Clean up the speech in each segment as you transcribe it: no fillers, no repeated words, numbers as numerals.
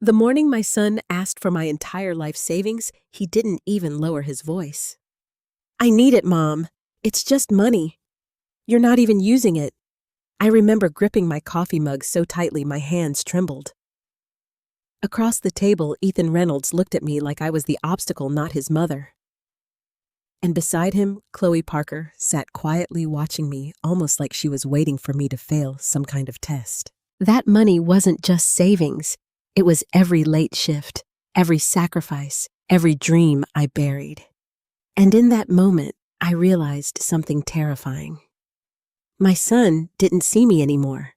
The morning my son asked for my entire life savings, he didn't even lower his voice. "I need it, Mom. It's just money. You're not even using it." I remember gripping my coffee mug so tightly my hands trembled. Across the table, Ethan Reynolds looked at me like I was the obstacle, not his mother. And beside him, Chloe Parker sat quietly watching me, almost like she was waiting for me to fail some kind of test. That money wasn't just savings. It was every late shift, every sacrifice, every dream I buried. And in that moment, I realized something terrifying. My son didn't see me anymore.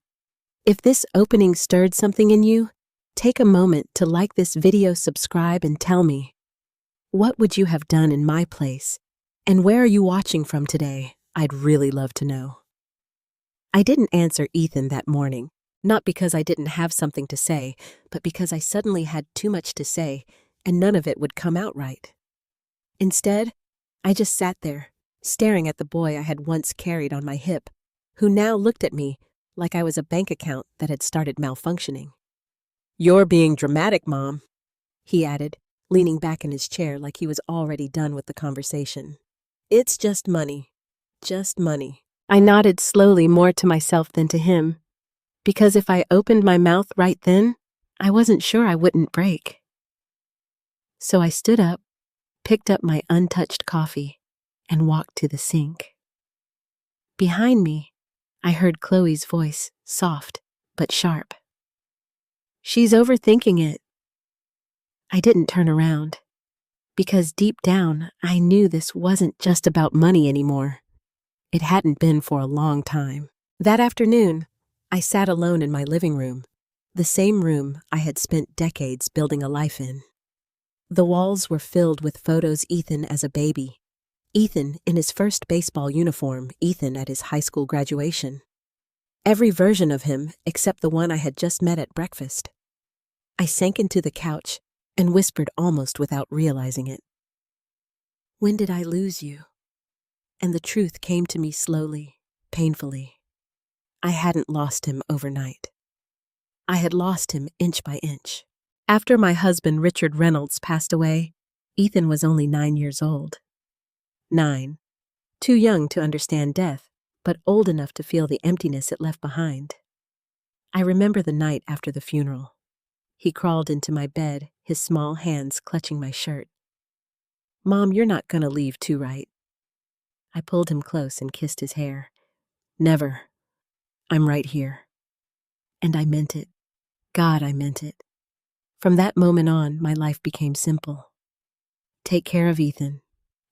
If this opening stirred something in you, take a moment to like this video, subscribe, and tell me, what would you have done in my place? And where are you watching from today? I'd really love to know. I didn't answer Ethan that morning, not because I didn't have something to say, but because I suddenly had too much to say, and none of it would come out right. Instead, I just sat there, staring at the boy I had once carried on my hip, who now looked at me like I was a bank account that had started malfunctioning. "You're being dramatic, Mom," he added, leaning back in his chair like he was already done with the conversation. "It's just money. Just money." I nodded slowly, more to myself than to him, because if I opened my mouth right then, I wasn't sure I wouldn't break. So I stood up, picked up my untouched coffee, and walked to the sink. Behind me, I heard Chloe's voice, soft but sharp. "She's overthinking it." I didn't turn around, because deep down, I knew this wasn't just about money anymore. It hadn't been for a long time. That afternoon, I sat alone in my living room, the same room I had spent decades building a life in. The walls were filled with photos: Ethan as a baby, Ethan in his first baseball uniform, Ethan at his high school graduation. Every version of him except the one I had just met at breakfast. I sank into the couch and whispered almost without realizing it, "When did I lose you?" And the truth came to me slowly, painfully. I hadn't lost him overnight. I had lost him inch by inch. After my husband, Richard Reynolds, passed away, Ethan was only 9 years old. 9. Too young to understand death, but old enough to feel the emptiness it left behind. I remember the night after the funeral. He crawled into my bed, his small hands clutching my shirt. "Mom, you're not gonna leave too, right?" I pulled him close and kissed his hair. "Never. I'm right here." And I meant it. God, I meant it. From that moment on, my life became simple. Take care of Ethan.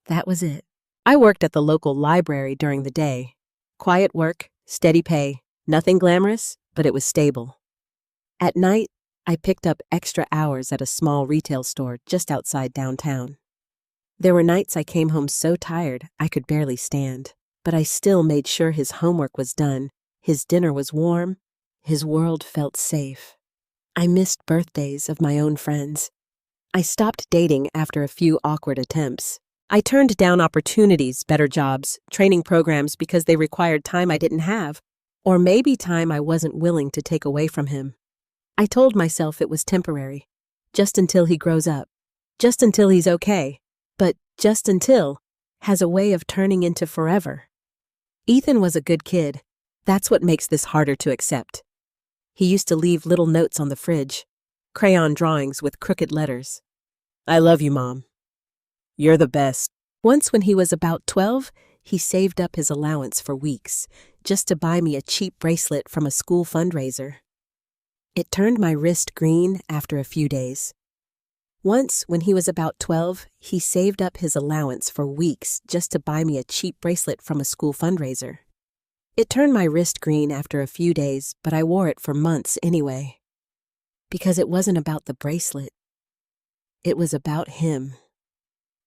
That was it. I worked at the local library during the day. Quiet work, steady pay, nothing glamorous, but it was stable. At night, I picked up extra hours at a small retail store just outside downtown. There were nights I came home so tired I could barely stand, but I still made sure his homework was done, his dinner was warm, his world felt safe. I missed birthdays of my own friends. I stopped dating after a few awkward attempts. I turned down opportunities, better jobs, training programs because they required time I didn't have, or maybe time I wasn't willing to take away from him. I told myself it was temporary, just until he grows up, just until he's okay, but just until has a way of turning into forever. Ethan was a good kid. That's what makes this harder to accept. He used to leave little notes on the fridge, crayon drawings with crooked letters. "I love you, Mom. You're the best." Once when he was about 12, he saved up his allowance for weeks just to buy me a cheap bracelet from a school fundraiser. It turned my wrist green after a few days. Once when he was about 12, he saved up his allowance for weeks just to buy me a cheap bracelet from a school fundraiser. It turned my wrist green after a few days, but I wore it for months anyway. Because it wasn't about the bracelet. It was about him.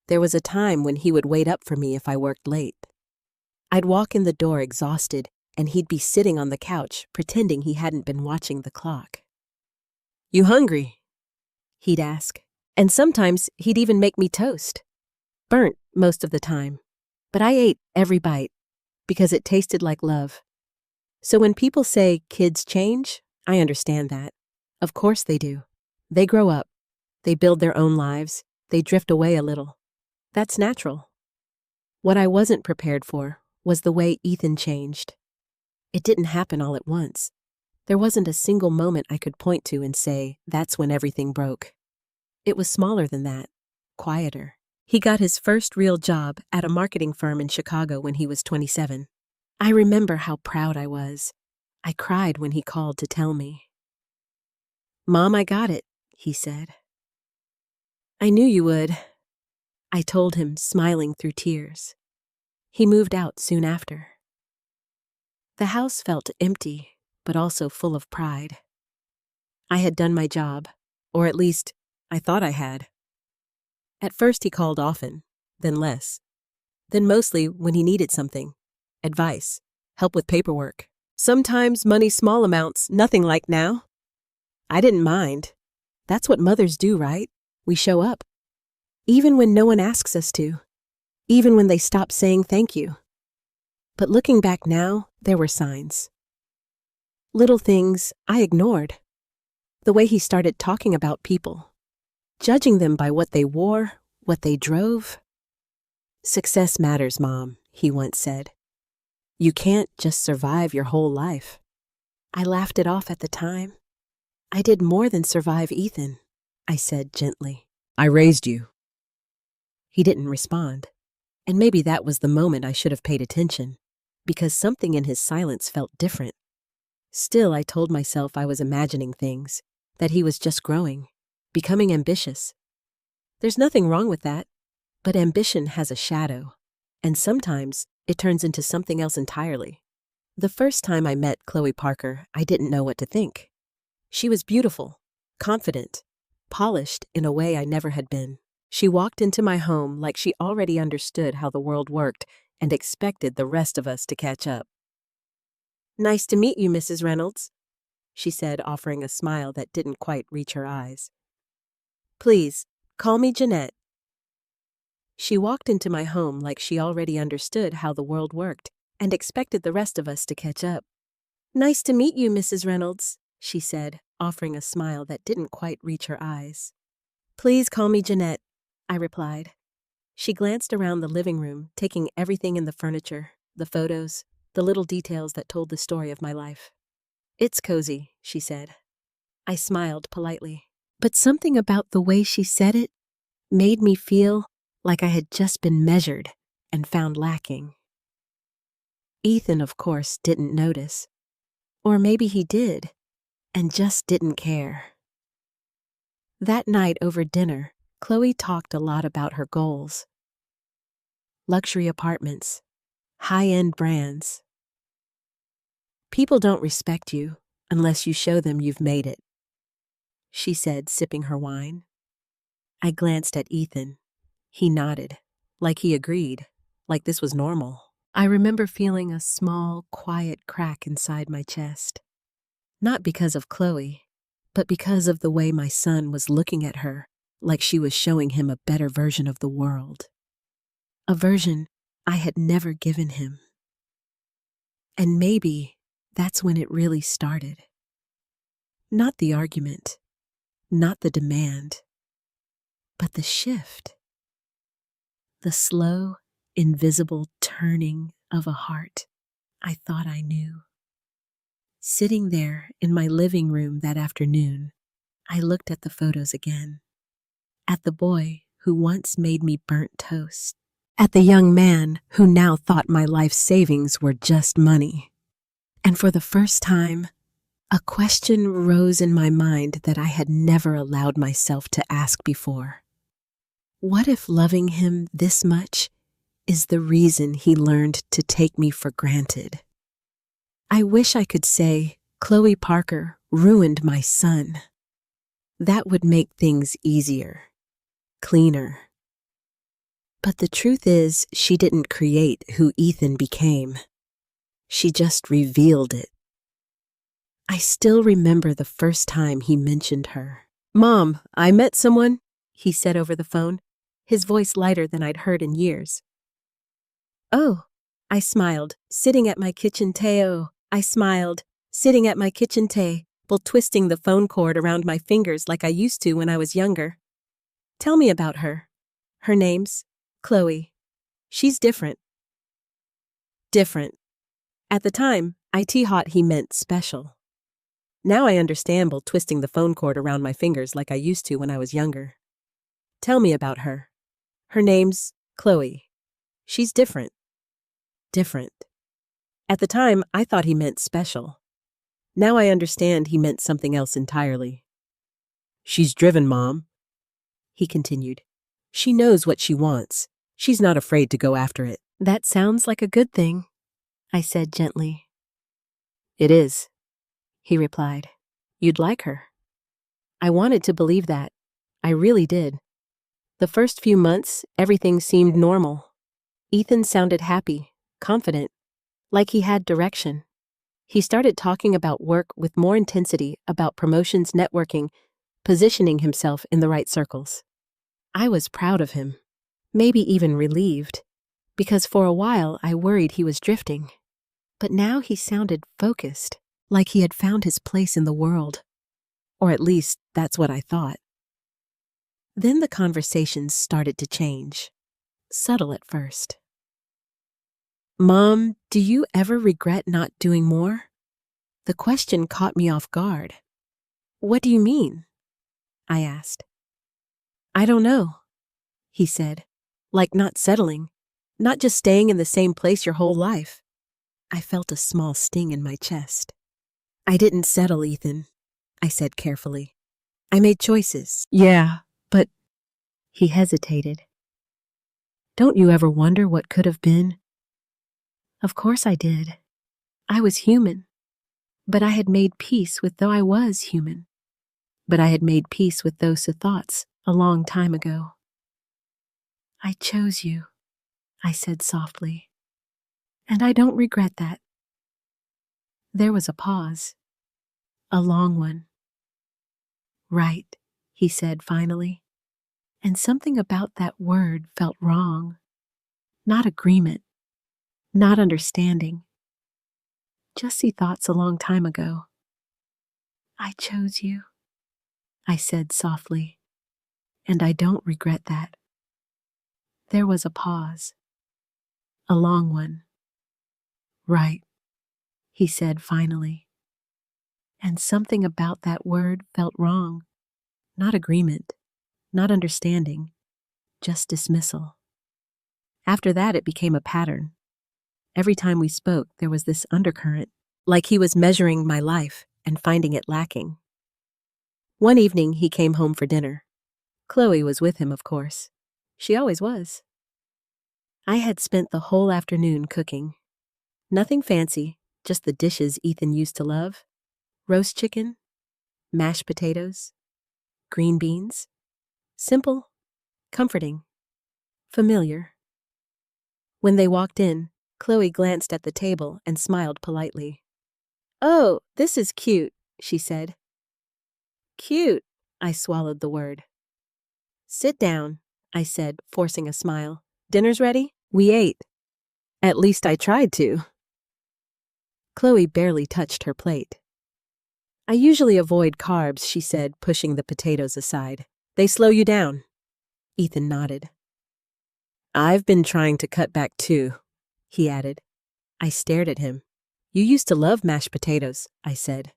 There was a time when he would wait up for me if I worked late. I'd walk in the door exhausted, and he'd be sitting on the couch, pretending he hadn't been watching the clock. "You hungry?" he'd ask, and sometimes he'd even make me toast. Burnt most of the time, but I ate every bite, because it tasted like love. So when people say kids change, I understand that. Of course they do. They grow up. They build their own lives. They drift away a little. That's natural. What I wasn't prepared for was the way Ethan changed. It didn't happen all at once. There wasn't a single moment I could point to and say, that's when everything broke. It was smaller than that, quieter. He got his first real job at a marketing firm in Chicago when he was 27. I remember how proud I was. I cried when he called to tell me. "Mom, I got it," he said. "I knew you would," I told him, smiling through tears. He moved out soon after. The house felt empty, but also full of pride. I had done my job, or at least, I thought I had. At first he called often, then less. Then mostly when he needed something. Advice, help with paperwork. Sometimes money small amounts, nothing like now. I didn't mind. That's what mothers do, right? We show up. Even when no one asks us to. Even when they stop saying thank you. But looking back now, there were signs. Little things I ignored. The way he started talking about people. Judging them by what they wore, what they drove. "Success matters, Mom," he once said. "You can't just survive your whole life." I laughed it off at the time. "I did more than survive Ethan," I said gently. "I raised you." He didn't respond. And maybe that was the moment I should have paid attention, because something in his silence felt different. Still, I told myself I was imagining things, that he was just growing, becoming ambitious. There's nothing wrong with that, but ambition has a shadow, and sometimes it turns into something else entirely. The first time I met Chloe Parker, I didn't know what to think. She was beautiful, confident, polished in a way I never had been. She walked into my home like she already understood how the world worked and expected the rest of us to catch up. "Nice to meet you, Mrs. Reynolds," she said, offering a smile that didn't quite reach her eyes. "Please, call me Jeanette." She walked into my home like she already understood how the world worked and expected the rest of us to catch up. "Nice to meet you, Mrs. Reynolds," she said, offering a smile that didn't quite reach her eyes. "Please call me Jeanette," I replied. She glanced around the living room, taking everything in the furniture, the photos, the little details that told the story of my life. "It's cozy," she said. I smiled politely, but something about the way she said it made me feel like I had just been measured and found lacking. Ethan, of course, didn't notice. Or maybe he did, and just didn't care. That night over dinner, Chloe talked a lot about her goals. Luxury apartments, high-end brands. "People don't respect you unless you show them you've made it," she said, sipping her wine. I glanced at Ethan. He nodded, like he agreed, like this was normal. I remember feeling a small, quiet crack inside my chest. Not because of Chloe, but because of the way my son was looking at her, like she was showing him a better version of the world. A version I had never given him. And maybe that's when it really started. Not the argument, not the demand, but the shift. The slow, invisible turning of a heart I thought I knew. Sitting there in my living room that afternoon, I looked at the photos again. At the boy who once made me burnt toast. At the young man who now thought my life savings were just money. And for the first time, a question rose in my mind that I had never allowed myself to ask before. What if loving him this much is the reason he learned to take me for granted? I wish I could say Chloe Parker ruined my son. That would make things easier, cleaner. But the truth is, she didn't create who Ethan became. She just revealed it. I still remember the first time he mentioned her. "Mom, I met someone," he said over the phone, his voice lighter than I'd heard in years. "Oh," I smiled, sitting at my kitchen table, twisting the phone cord around my fingers like I used to when I was younger. Tell me about her. Her name's Chloe. She's different. Different. At the time, I thought he meant special. Now I understand twisting the phone cord around my fingers like I used to when I was younger. Tell me about her. Her name's Chloe. She's different. Different. At the time, I thought he meant special. Now I understand he meant something else entirely. She's driven, Mom, he continued. She knows what she wants. She's not afraid to go after it. That sounds like a good thing, I said gently. It is, he replied. You'd like her. I wanted to believe that. I really did. The first few months, everything seemed normal. Ethan sounded happy, confident, like he had direction. He started talking about work with more intensity, about promotions, networking, positioning himself in the right circles. I was proud of him, maybe even relieved, because for a while I worried he was drifting. But now he sounded focused, like he had found his place in the world. Or at least, that's what I thought. Then the conversations started to change, subtle at first. Mom, do you ever regret not doing more? The question caught me off guard. What do you mean? I asked. I don't know, he said, like not settling, not just staying in the same place your whole life. I felt a small sting in my chest. I didn't settle, Ethan, I said carefully. I made choices. Yeah, but... He hesitated. Don't you ever wonder what could have been? Of course I did. I was human. But I had made peace with though I was human. But I had made peace with those thoughts a long time ago. I chose you, I said softly. And I don't regret that. There was a pause. A long one. Right, he said finally. And something about that word felt wrong. Not agreement. Not understanding. Just see thoughts a long time ago. I chose you, I said softly. And I don't regret that. There was a pause. A long one. Right, he said finally. And something about that word felt wrong. Not agreement. Not understanding, just dismissal. After that, it became a pattern. Every time we spoke, there was this undercurrent, like he was measuring my life and finding it lacking. One evening, he came home for dinner. Chloe was with him, of course. She always was. I had spent the whole afternoon cooking. Nothing fancy, just the dishes Ethan used to love. Roast chicken, mashed potatoes, green beans. Simple, comforting, familiar. When they walked in, Chloe glanced at the table and smiled politely. Oh, this is cute, she said. Cute, I swallowed the word. Sit down, I said, forcing a smile. Dinner's ready? We ate. At least I tried to. Chloe barely touched her plate. I usually avoid carbs, she said, pushing the potatoes aside. They slow you down. Ethan nodded. I've been trying to cut back too, he added. I stared at him. You used to love mashed potatoes, I said.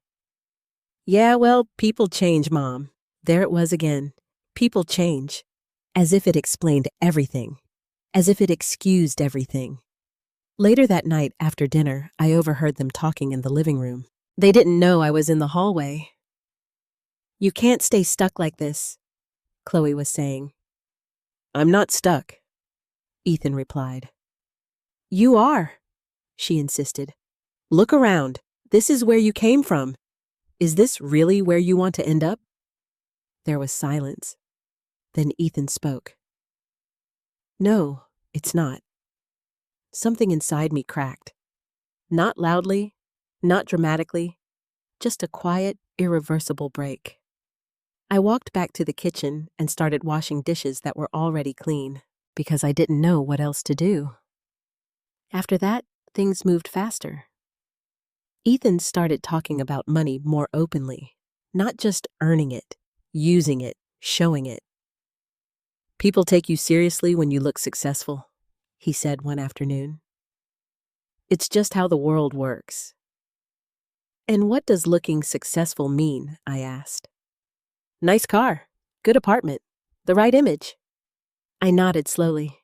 Yeah, well, people change, Mom. There it was again. People change. As if it explained everything. As if it excused everything. Later that night, after dinner, I overheard them talking in the living room. They didn't know I was in the hallway. You can't stay stuck like this, Chloe was saying. I'm not stuck, Ethan replied. You are, she insisted. Look around. This is where you came from. Is this really where you want to end up? There was silence. Then Ethan spoke. No, it's not. Something inside me cracked. Not loudly, not dramatically, just a quiet, irreversible break. I walked back to the kitchen and started washing dishes that were already clean, because I didn't know what else to do. After that, things moved faster. Ethan started talking about money more openly, not just earning it, using it, showing it. People take you seriously when you look successful, he said one afternoon. It's just how the world works. And what does looking successful mean? I asked. Nice car, good apartment, the right image. I nodded slowly.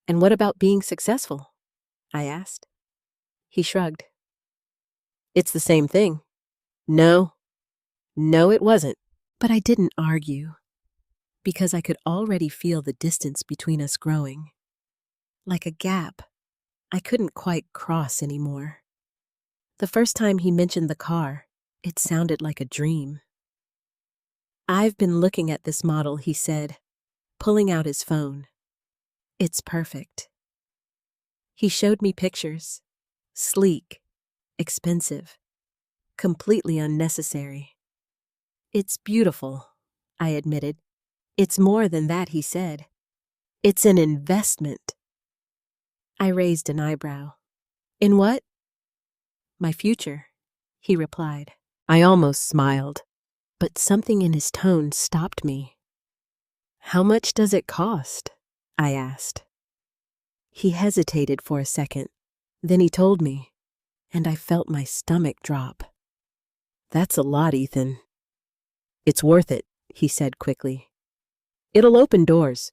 And what about being successful? I asked. He shrugged. It's the same thing. No, it wasn't. But I didn't argue, because I could already feel the distance between us growing. Like a gap I couldn't quite cross anymore. The first time he mentioned the car, it sounded like a dream. I've been looking at this model, he said, pulling out his phone. It's perfect. He showed me pictures. Sleek, expensive, completely unnecessary. It's beautiful, I admitted. It's more than that, he said. It's an investment. I raised an eyebrow. In what? My future, he replied. I almost smiled, but something in his tone stopped me. How much does it cost? I asked. He hesitated for a second. Then he told me, and I felt my stomach drop. That's a lot, Ethan. It's worth it, he said quickly. It'll open doors.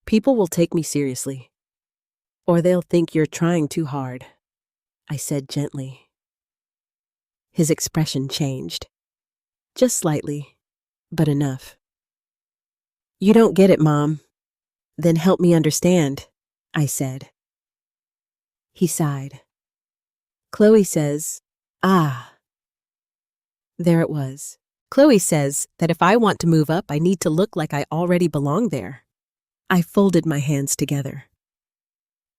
People will take me seriously. Or they'll think you're trying too hard, I said gently. His expression changed. Just slightly, but enough. You don't get it, Mom. Then help me understand, I said. He sighed. Chloe says, There it was. Chloe says that if I want to move up, I need to look like I already belong there. I folded my hands together.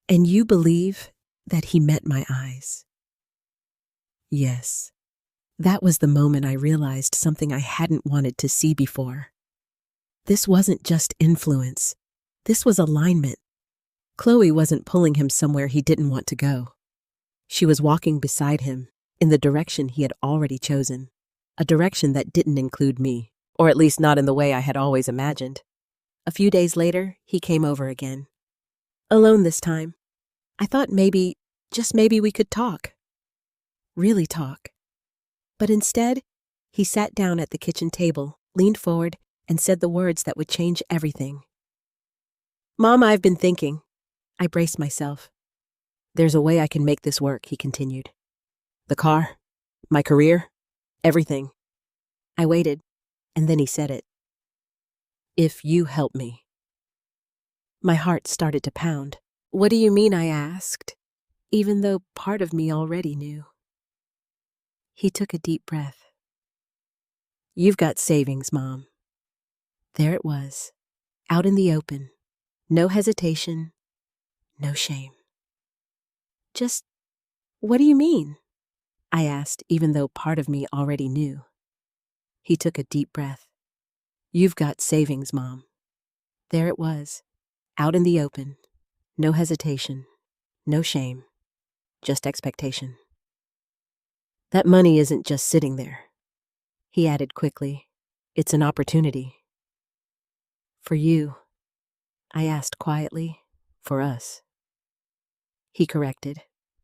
And you believe that he met my eyes? Yes. That was the moment I realized something I hadn't wanted to see before. This wasn't just influence. This was alignment. Chloe wasn't pulling him somewhere he didn't want to go. She was walking beside him in the direction he had already chosen, a direction that didn't include me, or at least not in the way I had always imagined. A few days later, he came over again. Alone this time. I thought maybe, just maybe we could talk. Really talk. But instead, he sat down at the kitchen table, leaned forward, and said the words that would change everything. Mom, I've been thinking. I braced myself. There's a way I can make this work, he continued. The car, my career, everything. I waited, and then he said it. If you help me. My heart started to pound. What do you mean, I asked, even though part of me already knew. He took a deep breath. You've got savings, Mom. There it was, out in the open. No hesitation, no shame. Just, what do you mean? I asked, even though part of me already knew. He took a deep breath. You've got savings, Mom. There it was, out in the open. No hesitation, no shame, just expectation. That money isn't just sitting there, he added quickly. It's an opportunity. For you, I asked quietly. For us. He corrected.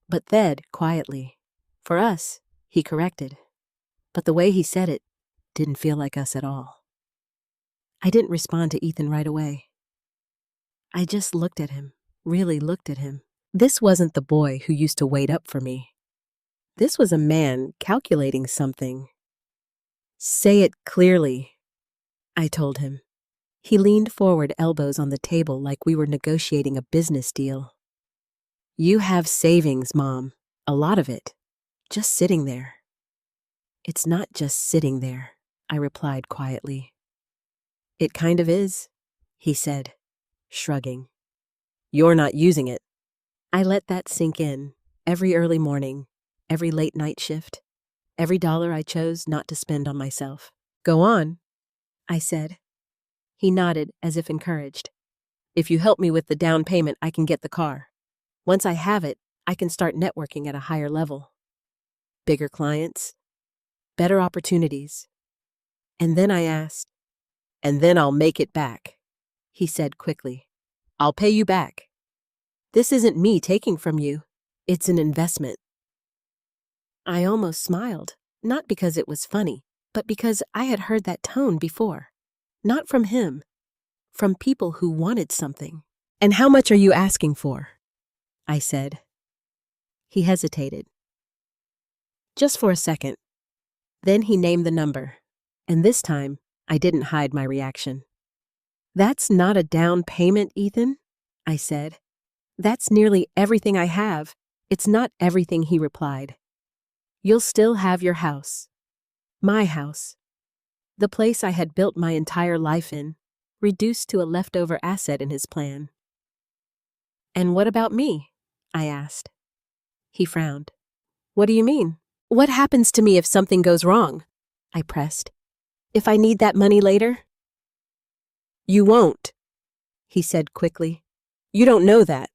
But then, quietly. For us, he corrected. But the way he said it didn't feel like us at all. I didn't respond to Ethan right away. I just looked at him, really looked at him. This wasn't the boy who used to wait up for me. This was a man calculating something. Say it clearly, I told him. He leaned forward, elbows on the table like we were negotiating a business deal. You have savings, Mom. A lot of it. Just sitting there. It's not just sitting there, I replied quietly. It kind of is, he said, shrugging. You're not using it. I let that sink in. Every early morning, every late night shift, every dollar I chose not to spend on myself. Go on, I said. He nodded as if encouraged. If you help me with the down payment, I can get the car. Once I have it, I can start networking at a higher level. bigger clients, better opportunities. And then I asked, and then I'll make it back, he said quickly. I'll pay you back. This isn't me taking from you. It's an investment. I almost smiled, not because it was funny, but because I had heard that tone before. Not from him, from people who wanted something. And how much are you asking for? I said. He hesitated. Just for a second. Then he named the number, and this time I didn't hide my reaction. That's not a down payment, Ethan, I said. That's nearly everything I have. It's not everything, he replied. You'll still have your house. My house. The place I had built my entire life in, reduced to a leftover asset in his plan. And what about me? I asked. He frowned. What do you mean? What happens to me if something goes wrong? I pressed. If I need that money later? You won't, he said quickly. You don't know that.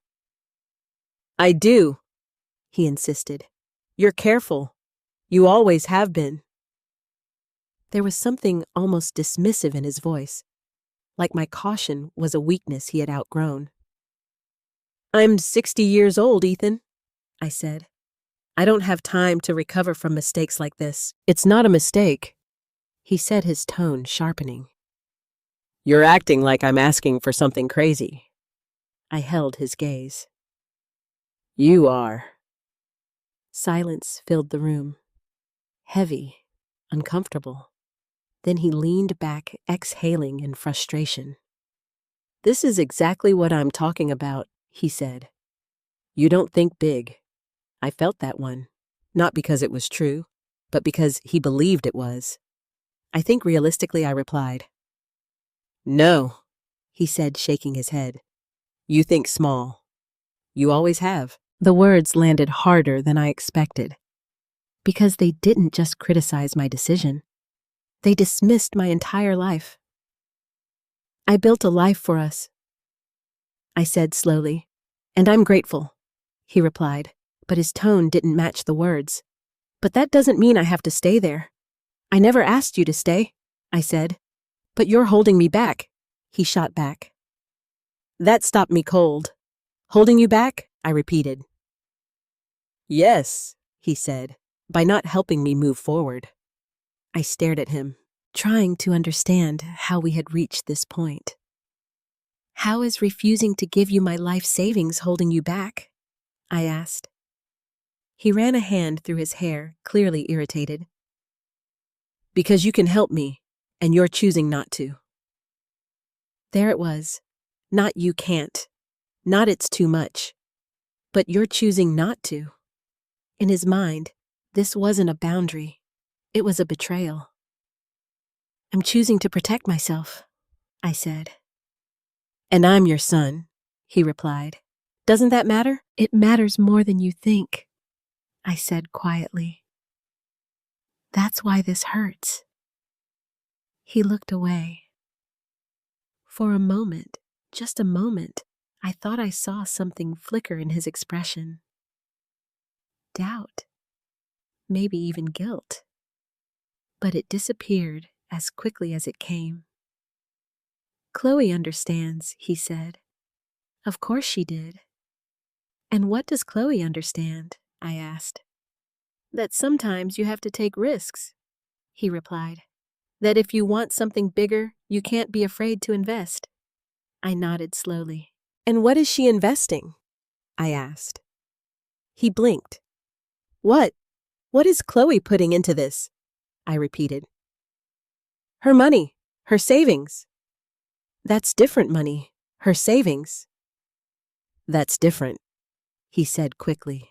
I do, he insisted. You're careful. You always have been. There was something almost dismissive in his voice, like my caution was a weakness he had outgrown. I'm 60 years old, Ethan, I said. I don't have time to recover from mistakes like this. It's not a mistake, he said, his tone sharpening. You're acting like I'm asking for something crazy. I held his gaze. You are. Silence filled the room. Heavy, uncomfortable. Then he leaned back, exhaling in frustration. This is exactly what I'm talking about, he said. You don't think big. I felt that one, not because it was true, but because he believed it was. I think realistically, I replied. No, he said, shaking his head. You think small. You always have. The words landed harder than I expected, because they didn't just criticize my decision. They dismissed my entire life. I built a life for us, I said slowly, and I'm grateful, he replied, but his tone didn't match the words. But that doesn't mean I have to stay there. I never asked you to stay, I said. But you're holding me back, he shot back. That stopped me cold. Holding you back? I repeated. Yes, he said, by not helping me move forward. I stared at him, trying to understand how we had reached this point. How is refusing to give you my life savings holding you back? I asked. He ran a hand through his hair, clearly irritated. Because you can help me, and you're choosing not to. There it was. Not you can't. Not it's too much. But you're choosing not to. In his mind, this wasn't a boundary. It was a betrayal. I'm choosing to protect myself, I said. And I'm your son, he replied. Doesn't that matter? It matters more than you think, I said quietly. That's why this hurts. He looked away. For a moment, just a moment, I thought I saw something flicker in his expression. Doubt. Maybe even guilt. But it disappeared as quickly as it came. Chloe understands, he said. Of course she did. And what does Chloe understand? I asked. That sometimes you have to take risks, he replied. That if you want something bigger, you can't be afraid to invest. I nodded slowly. And what is she investing? I asked. He blinked. What? What is Chloe putting into this? I repeated. Her money, her savings. That's different money, her savings. That's different, he said quickly.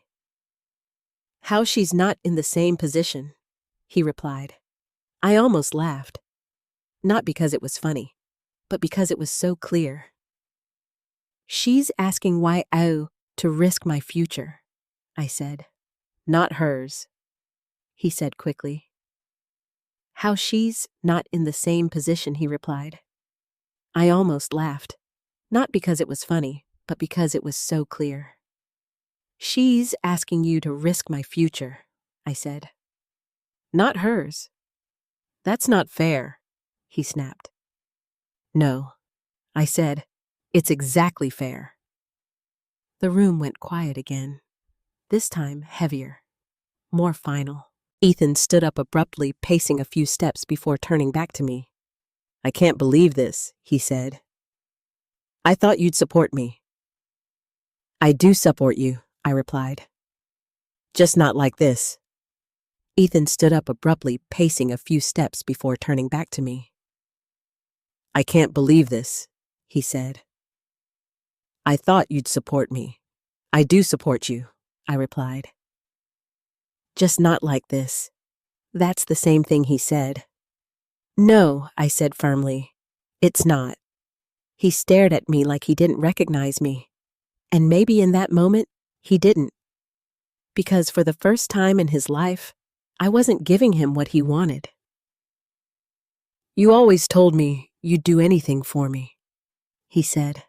How she's not in the same position, he replied. I almost laughed. Not because it was funny, but because it was so clear. She's asking why I owe to risk my future, I said. Not hers, he said quickly. How she's not in the same position, he replied. I almost laughed, not because it was funny, but because it was so clear. She's asking you to risk my future, I said. Not hers. That's not fair, he snapped. No, I said. It's exactly fair. The room went quiet again, this time heavier, more final. Ethan stood up abruptly, pacing a few steps before turning back to me. I can't believe this, he said. I thought you'd support me. I do support you, I replied. Just not like this. Ethan stood up abruptly, pacing a few steps before turning back to me. I can't believe this, he said. I thought you'd support me. I do support you, I replied. Just not like this. That's the same thing he said. No, I said firmly. It's not. He stared at me like he didn't recognize me. And maybe in that moment, he didn't. Because for the first time in his life, I wasn't giving him what he wanted. You always told me you'd do anything for me, he said.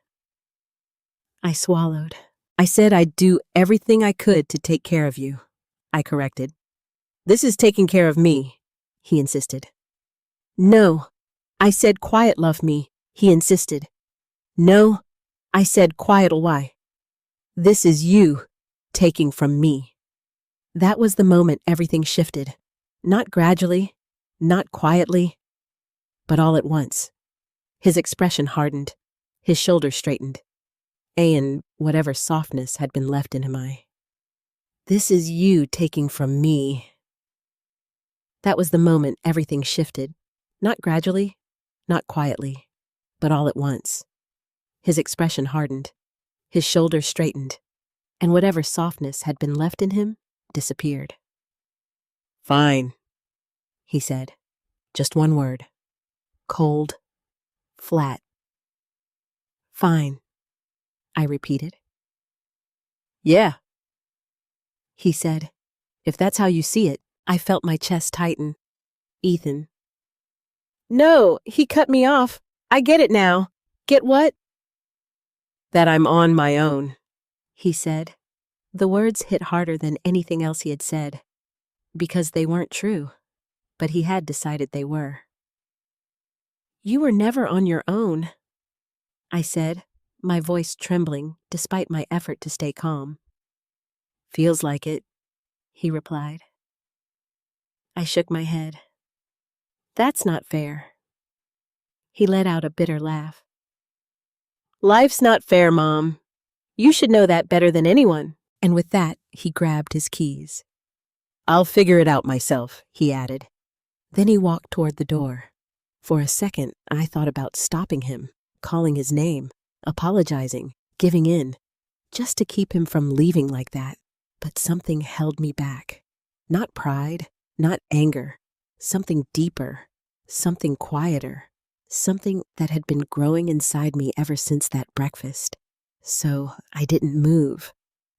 I swallowed. I said I'd do everything I could to take care of you, I corrected. This is taking care of me, he insisted. No, I said quiet love me, he insisted. No, I said quiet'll why. This is you taking from me. That was the moment everything shifted. Not gradually, not quietly, but all at once. His expression hardened, his shoulders straightened, and whatever softness had been left in him. This is you taking from me. That was the moment everything shifted. Not gradually, not quietly, but all at once. His expression hardened, his shoulders straightened, and whatever softness had been left in him disappeared. Fine, he said. Just one word. Cold, flat. Fine, I repeated. Yeah, he said. If that's how you see it. I felt my chest tighten. Ethan. No, he cut me off. I get it now. Get what? That I'm on my own, he said. The words hit harder than anything else he had said, because they weren't true, but he had decided they were. You were never on your own, I said, my voice trembling despite my effort to stay calm. Feels like it, he replied. I shook my head. That's not fair. He let out a bitter laugh. Life's not fair, Mom. You should know that better than anyone. And with that, he grabbed his keys. I'll figure it out myself, he added. Then he walked toward the door. For a second, I thought about stopping him, calling his name, apologizing, giving in, just to keep him from leaving like that. But something held me back. Not pride, not anger, something deeper, something quieter, something that had been growing inside me ever since that breakfast. So I didn't move.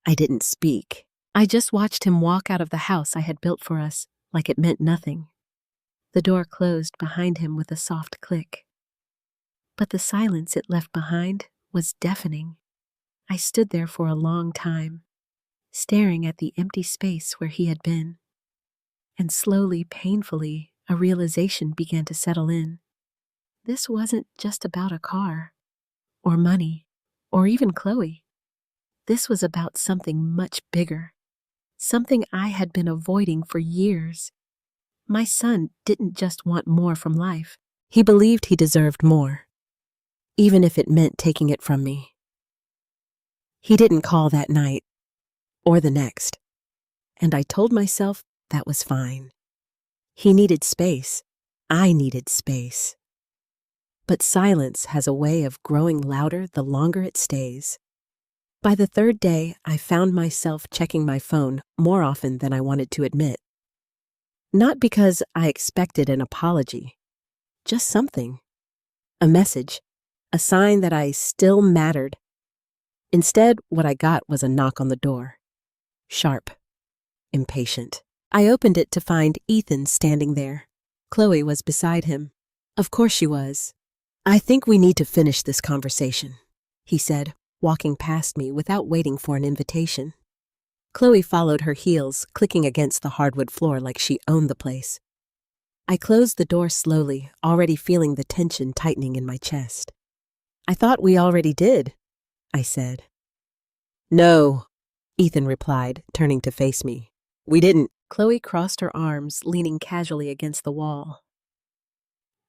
I didn't speak. I just watched him walk out of the house I had built for us like it meant nothing. The door closed behind him with a soft click. But the silence it left behind was deafening. I stood there for a long time, staring at the empty space where he had been. And slowly, painfully, a realization began to settle in. This wasn't just about a car, or money, or even Chloe. This was about something much bigger, something I had been avoiding for years. My son didn't just want more from life. He believed he deserved more, even if it meant taking it from me. He didn't call that night, or the next, and I told myself that was fine. He needed space. I needed space. But silence has a way of growing louder the longer it stays. By the third day, I found myself checking my phone more often than I wanted to admit. Not because I expected an apology, just something. A message, a sign that I still mattered. Instead, what I got was a knock on the door. Sharp, impatient. I opened it to find Ethan standing there. Chloe was beside him. Of course she was. I think we need to finish this conversation, he said, walking past me without waiting for an invitation. Chloe followed her heels, clicking against the hardwood floor like she owned the place. I closed the door slowly, already feeling the tension tightening in my chest. I thought we already did, I said. No, Ethan replied, turning to face me. We didn't. Chloe crossed her arms, leaning casually against the wall.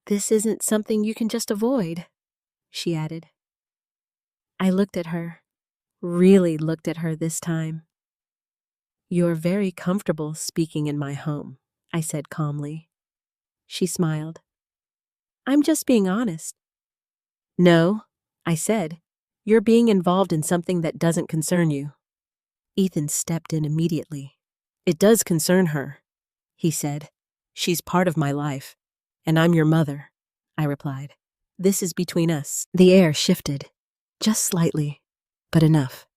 This isn't something you can just avoid, she added. I looked at her, really looked at her this time. You're very comfortable speaking in my home, I said calmly. She smiled. I'm just being honest. No, I said. You're being involved in something that doesn't concern you. Ethan stepped in immediately. It does concern her, he said. She's part of my life, and I'm your mother, I replied. This is between us. The air shifted, just slightly, but enough.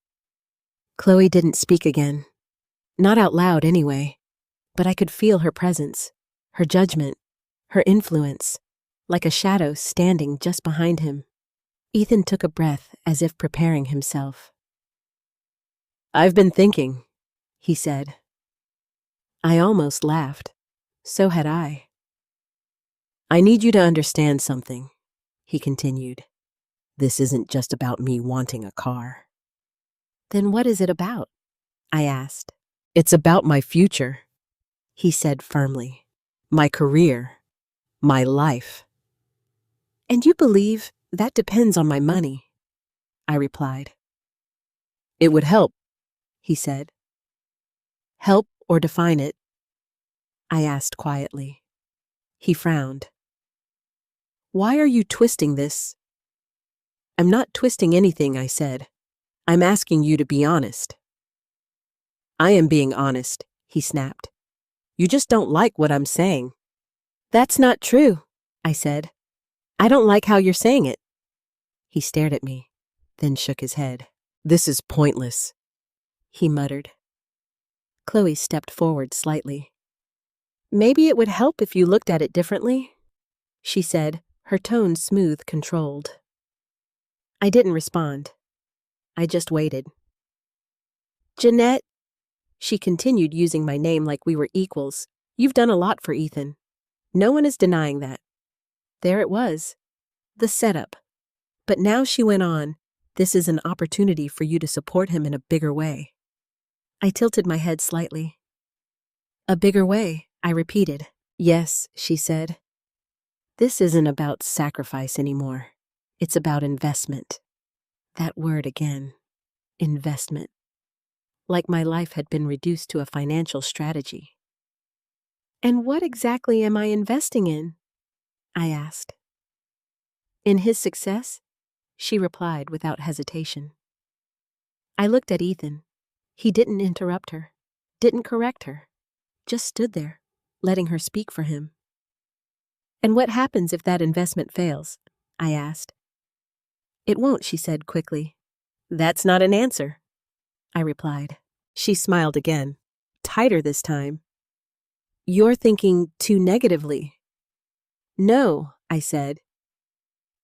Chloe didn't speak again. Not out loud anyway, but I could feel her presence, her judgment, her influence, like a shadow standing just behind him. Ethan took a breath as if preparing himself. I've been thinking, he said. I almost laughed. So had I. I need you to understand something, he continued. This isn't just about me wanting a car. Then what is it about? I asked. It's about my future, he said firmly. My career, my life. And you believe that depends on my money, I replied. It would help, he said. Help or define it? I asked quietly. He frowned. Why are you twisting this? I'm not twisting anything, I said. I'm asking you to be honest. I am being honest, he snapped. You just don't like what I'm saying. That's not true, I said. I don't like how you're saying it. He stared at me, then shook his head. This is pointless, he muttered. Chloe stepped forward slightly. Maybe it would help if you looked at it differently, she said, her tone smooth, controlled. I didn't respond. I just waited. Jeanette, she continued using my name like we were equals. You've done a lot for Ethan. No one is denying that. There it was. The setup. But now she went on, this is an opportunity for you to support him in a bigger way. I tilted my head slightly. A bigger way, I repeated. Yes, she said. This isn't about sacrifice anymore. It's about investment. That word again. Investment. Like my life had been reduced to a financial strategy. And what exactly am I investing in? I asked. In his success? She replied without hesitation. I looked at Ethan. He didn't interrupt her, didn't correct her, just stood there, letting her speak for him. And what happens if that investment fails? I asked. It won't, she said quickly. That's not an answer, I replied. She smiled again, tighter this time. You're thinking too negatively. No, I said.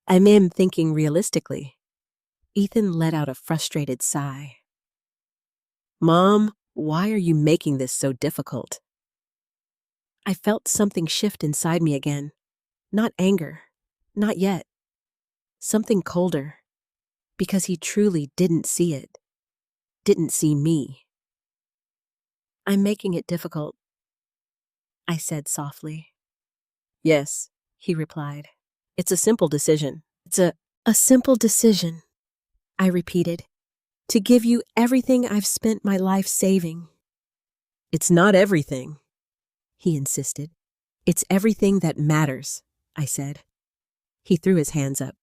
I'm thinking realistically. Ethan let out a frustrated sigh. Mom, why are you making this so difficult? I felt something shift inside me again. Not anger. Not yet. Something colder. Because he truly didn't see it. Didn't see me. I'm making it difficult, I said softly. Yes, he replied. It's a simple decision. It's a simple decision, I repeated. To give you everything I've spent my life saving. It's not everything, he insisted. It's everything that matters, I said. He threw his hands up.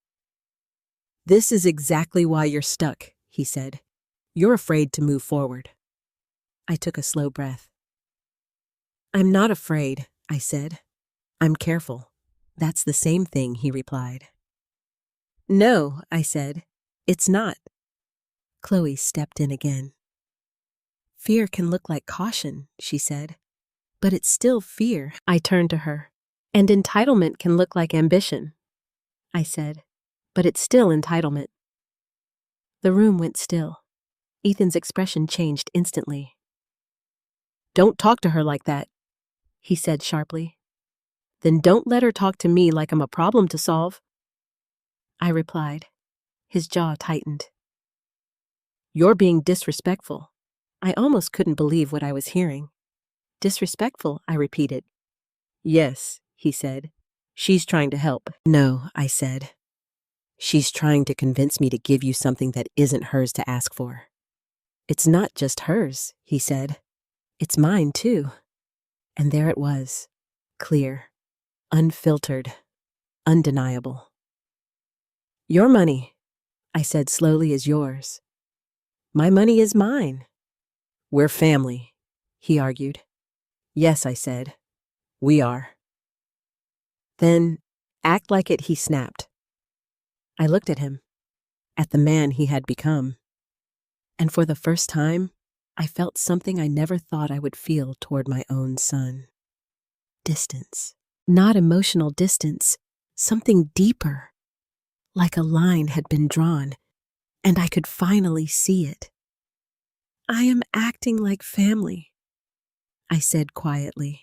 This is exactly why you're stuck, he said. You're afraid to move forward. I took a slow breath. I'm not afraid, I said. I'm careful. That's the same thing, he replied. No, I said. It's not. Chloe stepped in again. Fear can look like caution, she said. But it's still fear. I turned to her. And entitlement can look like ambition, I said. But it's still entitlement. The room went still. Ethan's expression changed instantly. Don't talk to her like that, he said sharply. Then don't let her talk to me like I'm a problem to solve. I replied. His jaw tightened. You're being disrespectful. I almost couldn't believe what I was hearing. Disrespectful, I repeated. Yes, he said. She's trying to help. No, I said. She's trying to convince me to give you something that isn't hers to ask for. It's not just hers, he said. It's mine, too. And there it was, clear, unfiltered, undeniable. Your money, I said slowly, is yours. My money is mine. We're family, he argued. Yes, I said. We are. Then, act like it, he snapped. I looked at him, at the man he had become. And for the first time, I felt something I never thought I would feel toward my own son. Distance. Not emotional distance, something deeper. Like a line had been drawn, and I could finally see it. I am acting like family, I said quietly.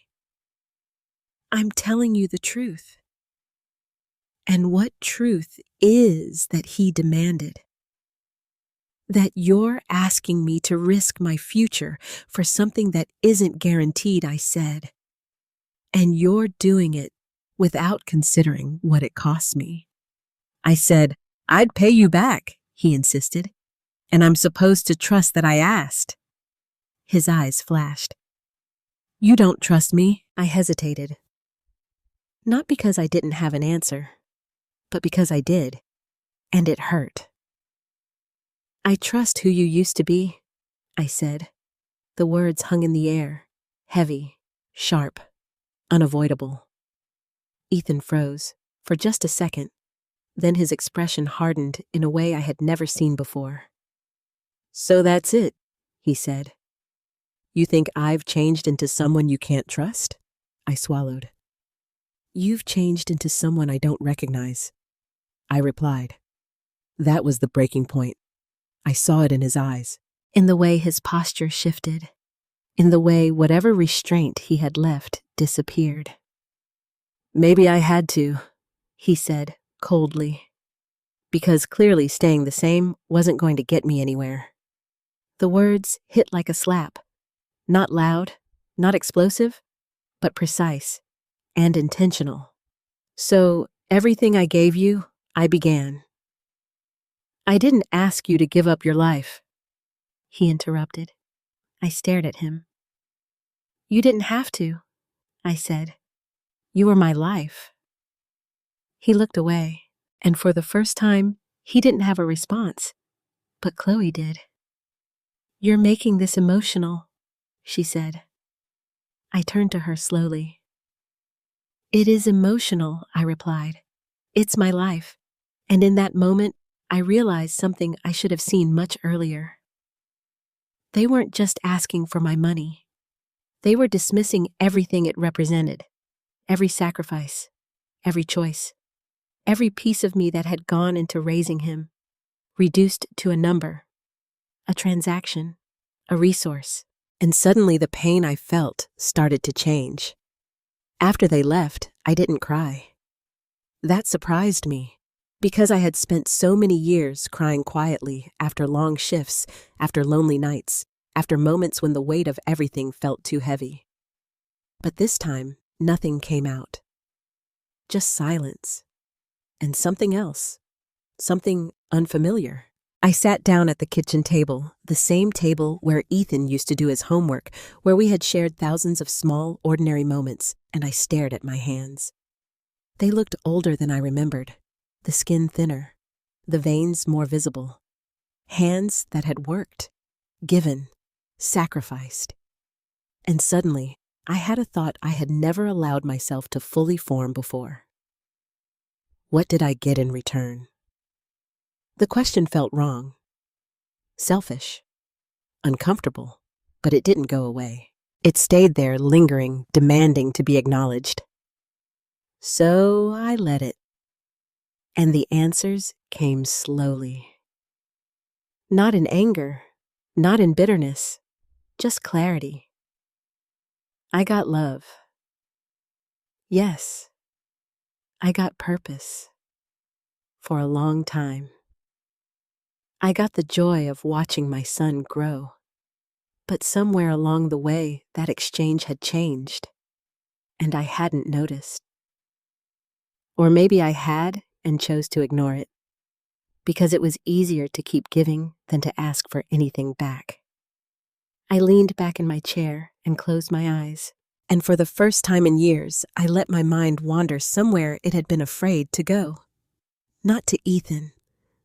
I'm telling you the truth. And what truth is that he demanded? That you're asking me to risk my future for something that isn't guaranteed, I said. And you're doing it without considering what it costs me. I said, I'd pay you back, he insisted, and I'm supposed to trust that I asked. His eyes flashed. You don't trust me, I hesitated. Not because I didn't have an answer, but because I did, and it hurt. I trust who you used to be, I said. The words hung in the air, heavy, sharp, unavoidable. Ethan froze, for just a second. Then his expression hardened in a way I had never seen before. So that's it, he said. You think I've changed into someone you can't trust? I swallowed. You've changed into someone I don't recognize, I replied. That was the breaking point. I saw it in his eyes, in the way his posture shifted, in the way whatever restraint he had left disappeared. Maybe I had to, he said coldly, because clearly staying the same wasn't going to get me anywhere. The words hit like a slap, not loud, not explosive, but precise and intentional. So everything I gave you, I began. I didn't ask you to give up your life, he interrupted. I stared at him. You didn't have to, I said. You were my life. He looked away, and for the first time, he didn't have a response, but Chloe did. You're making this emotional, she said. I turned to her slowly. It is emotional, I replied. It's my life, and in that moment, I realized something I should have seen much earlier. They weren't just asking for my money. They were dismissing everything it represented, every sacrifice, every choice, every piece of me that had gone into raising him, reduced to a number, a transaction, a resource. And suddenly the pain I felt started to change. After they left, I didn't cry. That surprised me, because I had spent so many years crying quietly after long shifts, after lonely nights, after moments when the weight of everything felt too heavy. But this time, nothing came out. Just silence. And something else. Something unfamiliar. I sat down at the kitchen table, the same table where Ethan used to do his homework, where we had shared thousands of small, ordinary moments, and I stared at my hands. They looked older than I remembered, the skin thinner, the veins more visible. Hands that had worked, given, sacrificed. And suddenly, I had a thought I had never allowed myself to fully form before. What did I get in return? The question felt wrong, selfish, uncomfortable, but it didn't go away. It stayed there, lingering, demanding to be acknowledged. So I let it. And the answers came slowly. Not in anger, not in bitterness, just clarity. I got love. Yes, I got purpose for a long time. I got the joy of watching my son grow. But somewhere along the way, that exchange had changed, and I hadn't noticed. Or maybe I had and chose to ignore it, because it was easier to keep giving than to ask for anything back. I leaned back in my chair and closed my eyes, and for the first time in years, I let my mind wander somewhere it had been afraid to go. Not to Ethan,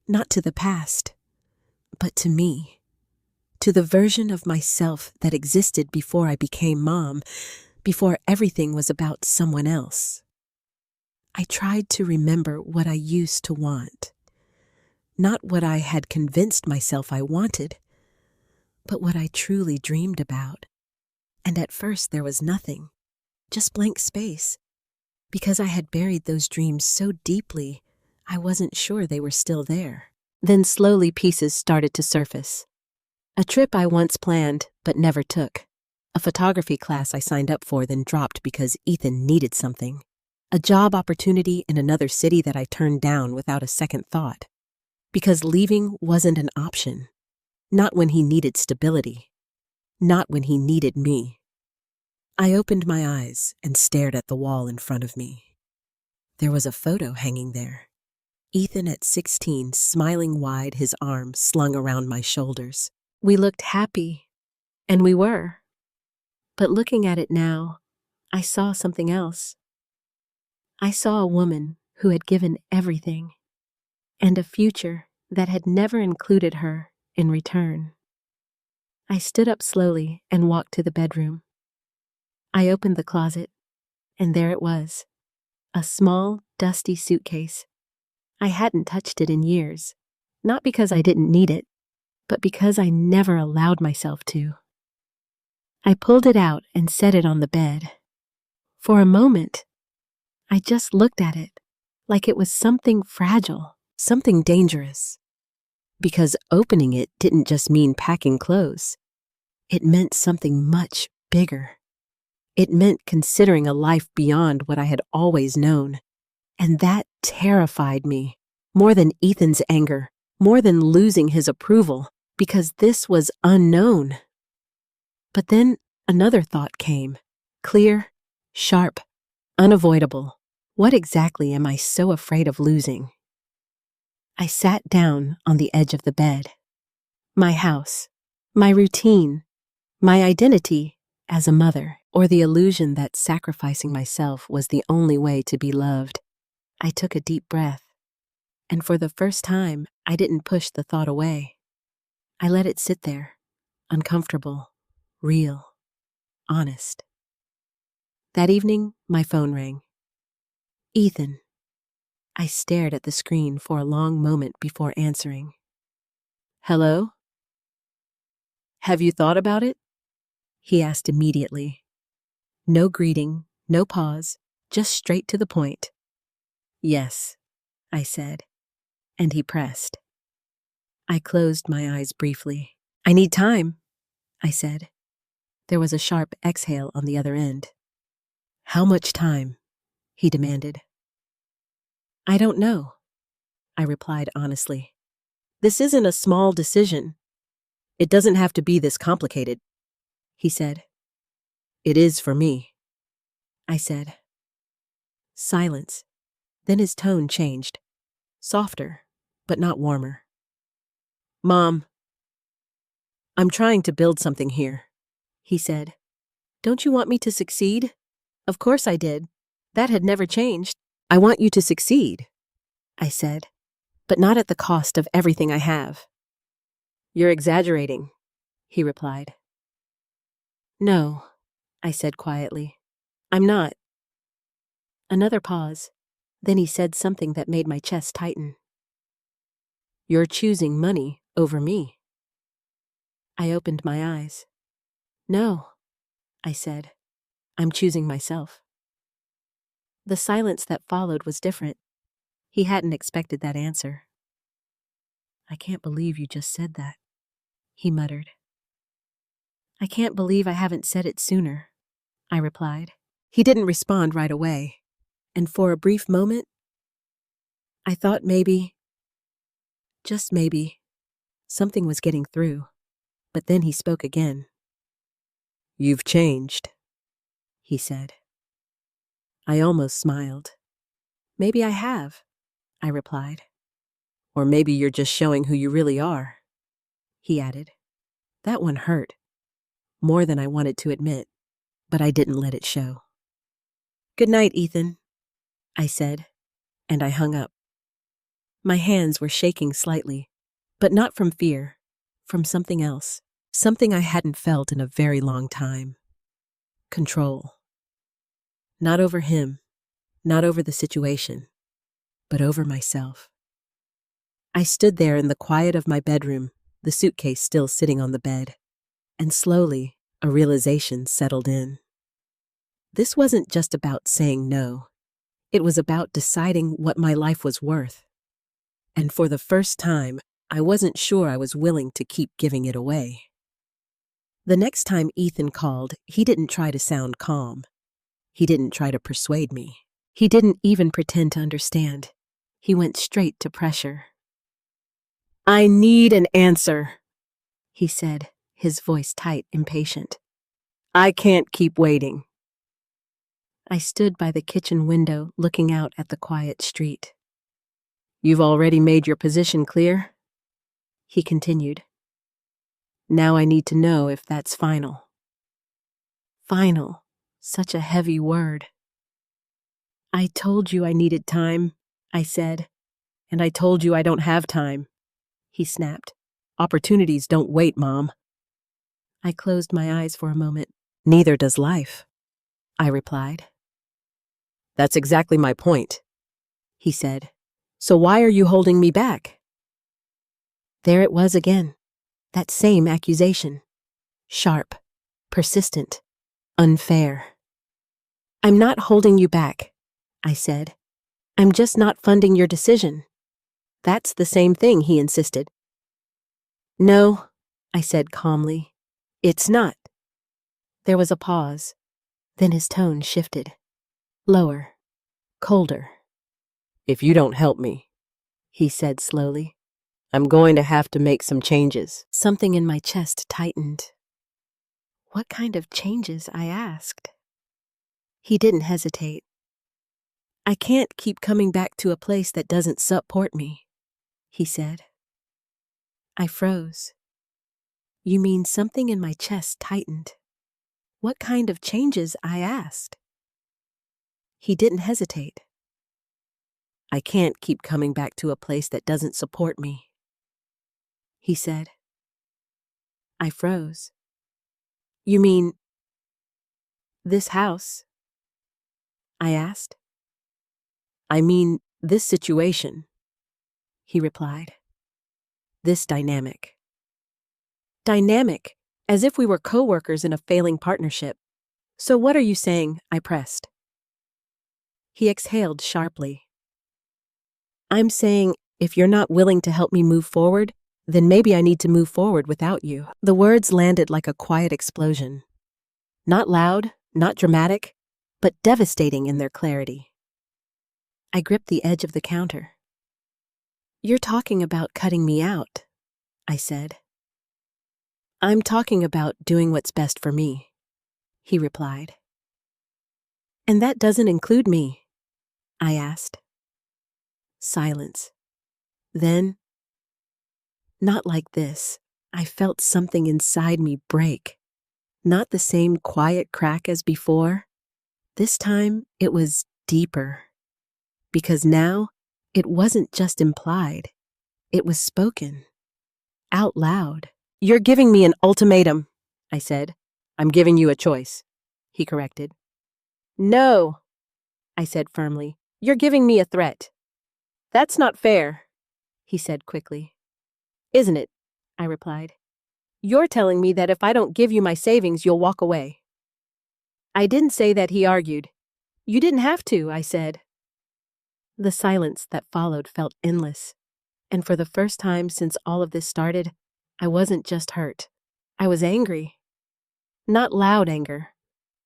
not to the past, but to me. To the version of myself that existed before I became mom, before everything was about someone else. I tried to remember what I used to want. Not what I had convinced myself I wanted, but what I truly dreamed about. And at first there was nothing, just blank space, because I had buried those dreams so deeply, I wasn't sure they were still there. Then slowly pieces started to surface. A trip I once planned but never took. A photography class I signed up for then dropped because Ethan needed something. A job opportunity in another city that I turned down without a second thought. Because leaving wasn't an option. Not when he needed stability. Not when he needed me. I opened my eyes and stared at the wall in front of me. There was a photo hanging there. Ethan at 16, smiling wide, his arms slung around my shoulders. We looked happy, and we were. But looking at it now, I saw something else. I saw a woman who had given everything, and a future that had never included her in return. I stood up slowly and walked to the bedroom. I opened the closet, and there it was, a small, dusty suitcase. I hadn't touched it in years, not because I didn't need it, but because I never allowed myself to. I pulled it out and set it on the bed. For a moment, I just looked at it like it was something fragile, something dangerous. Because opening it didn't just mean packing clothes. It meant something much bigger. It meant considering a life beyond what I had always known. And that terrified me, more than Ethan's anger, more than losing his approval, because this was unknown. But then another thought came, clear, sharp, unavoidable. What exactly am I so afraid of losing? I sat down on the edge of the bed. My house, my routine, my identity as a mother, or the illusion that sacrificing myself was the only way to be loved. I took a deep breath, and for the first time, I didn't push the thought away. I let it sit there, uncomfortable, real, honest. That evening, my phone rang. Ethan. I stared at the screen for a long moment before answering. Hello? Have you thought about it? He asked immediately. No greeting, no pause, just straight to the point. Yes, I said, and he pressed. I closed my eyes briefly. I need time, I said. There was a sharp exhale on the other end. How much time? He demanded. I don't know, I replied honestly. This isn't a small decision. It doesn't have to be this complicated, he said. It is for me, I said. Silence. Then his tone changed. Softer, but not warmer. Mom, I'm trying to build something here, he said. Don't you want me to succeed? Of course I did. That had never changed. I want you to succeed, I said, but not at the cost of everything I have. You're exaggerating, he replied. No, I said quietly. I'm not. Another pause. Then he said something that made my chest tighten. You're choosing money over me. I opened my eyes. No, I said. I'm choosing myself. The silence that followed was different. He hadn't expected that answer. I can't believe you just said that, he muttered. I can't believe I haven't said it sooner. I replied. He didn't respond right away, and for a brief moment, I thought maybe, just maybe, something was getting through. But then he spoke again. "You've changed," he said. I almost smiled. "Maybe I have," I replied. "Or maybe you're just showing who you really are," he added. That one hurt, more than I wanted to admit, but I didn't let it show. "Good night, Ethan," I said, and I hung up. My hands were shaking slightly, but not from fear, from something else, something I hadn't felt in a very long time. Control. Not over him, not over the situation, but over myself. I stood there in the quiet of my bedroom, the suitcase still sitting on the bed, and slowly a realization settled in. This wasn't just about saying no. It was about deciding what my life was worth. And for the first time, I wasn't sure I was willing to keep giving it away. The next time Ethan called, he didn't try to sound calm. He didn't try to persuade me. He didn't even pretend to understand. He went straight to pressure. "I need an answer," he said, his voice tight, impatient. "I can't keep waiting." I stood by the kitchen window looking out at the quiet street. "You've already made your position clear?" he continued. "Now I need to know if that's final." Final, such a heavy word. "I told you I needed time," I said. "And I told you I don't have time," he snapped. "Opportunities don't wait, Mom." I closed my eyes for a moment. "Neither does life," I replied. "That's exactly my point," he said. "So why are you holding me back?" There it was again, that same accusation. Sharp, persistent, unfair. "I'm not holding you back," I said. "I'm just not funding your decision." "That's the same thing," he insisted. "No," I said calmly. "It's not." There was a pause. Then his tone shifted. Lower, colder. "If you don't help me," he said slowly, "I'm going to have to make some changes." Something in my chest tightened. What kind of changes, I asked. He didn't hesitate. "I can't keep coming back to a place that doesn't support me," he said. I froze. "You mean?" Something in my chest tightened. "What kind of changes?" I asked. He didn't hesitate. "I can't keep coming back to a place that doesn't support me," he said. I froze. "You mean this house?" I asked. "I mean this situation," he replied. "This dynamic." Dynamic, as if we were co-workers in a failing partnership. "So what are you saying?" I pressed. He exhaled sharply. "I'm saying, if you're not willing to help me move forward, then maybe I need to move forward without you." The words landed like a quiet explosion. Not loud, not dramatic, but devastating in their clarity. I gripped the edge of the counter. "You're talking about cutting me out," I said. "I'm talking about doing what's best for me," he replied. "And that doesn't include me?" I asked. Silence. Then, "Not like this." I felt something inside me break. Not the same quiet crack as before. This time, it was deeper. Because now, it wasn't just implied. It was spoken. Out loud. "You're giving me an ultimatum," I said. "I'm giving you a choice," he corrected. "No," I said firmly. "You're giving me a threat." "That's not fair," he said quickly. "Isn't it?" I replied. "You're telling me that if I don't give you my savings, you'll walk away." "I didn't say that," he argued. "You didn't have to," I said. The silence that followed felt endless, and for the first time since all of this started, I wasn't just hurt. I was angry. Not loud anger,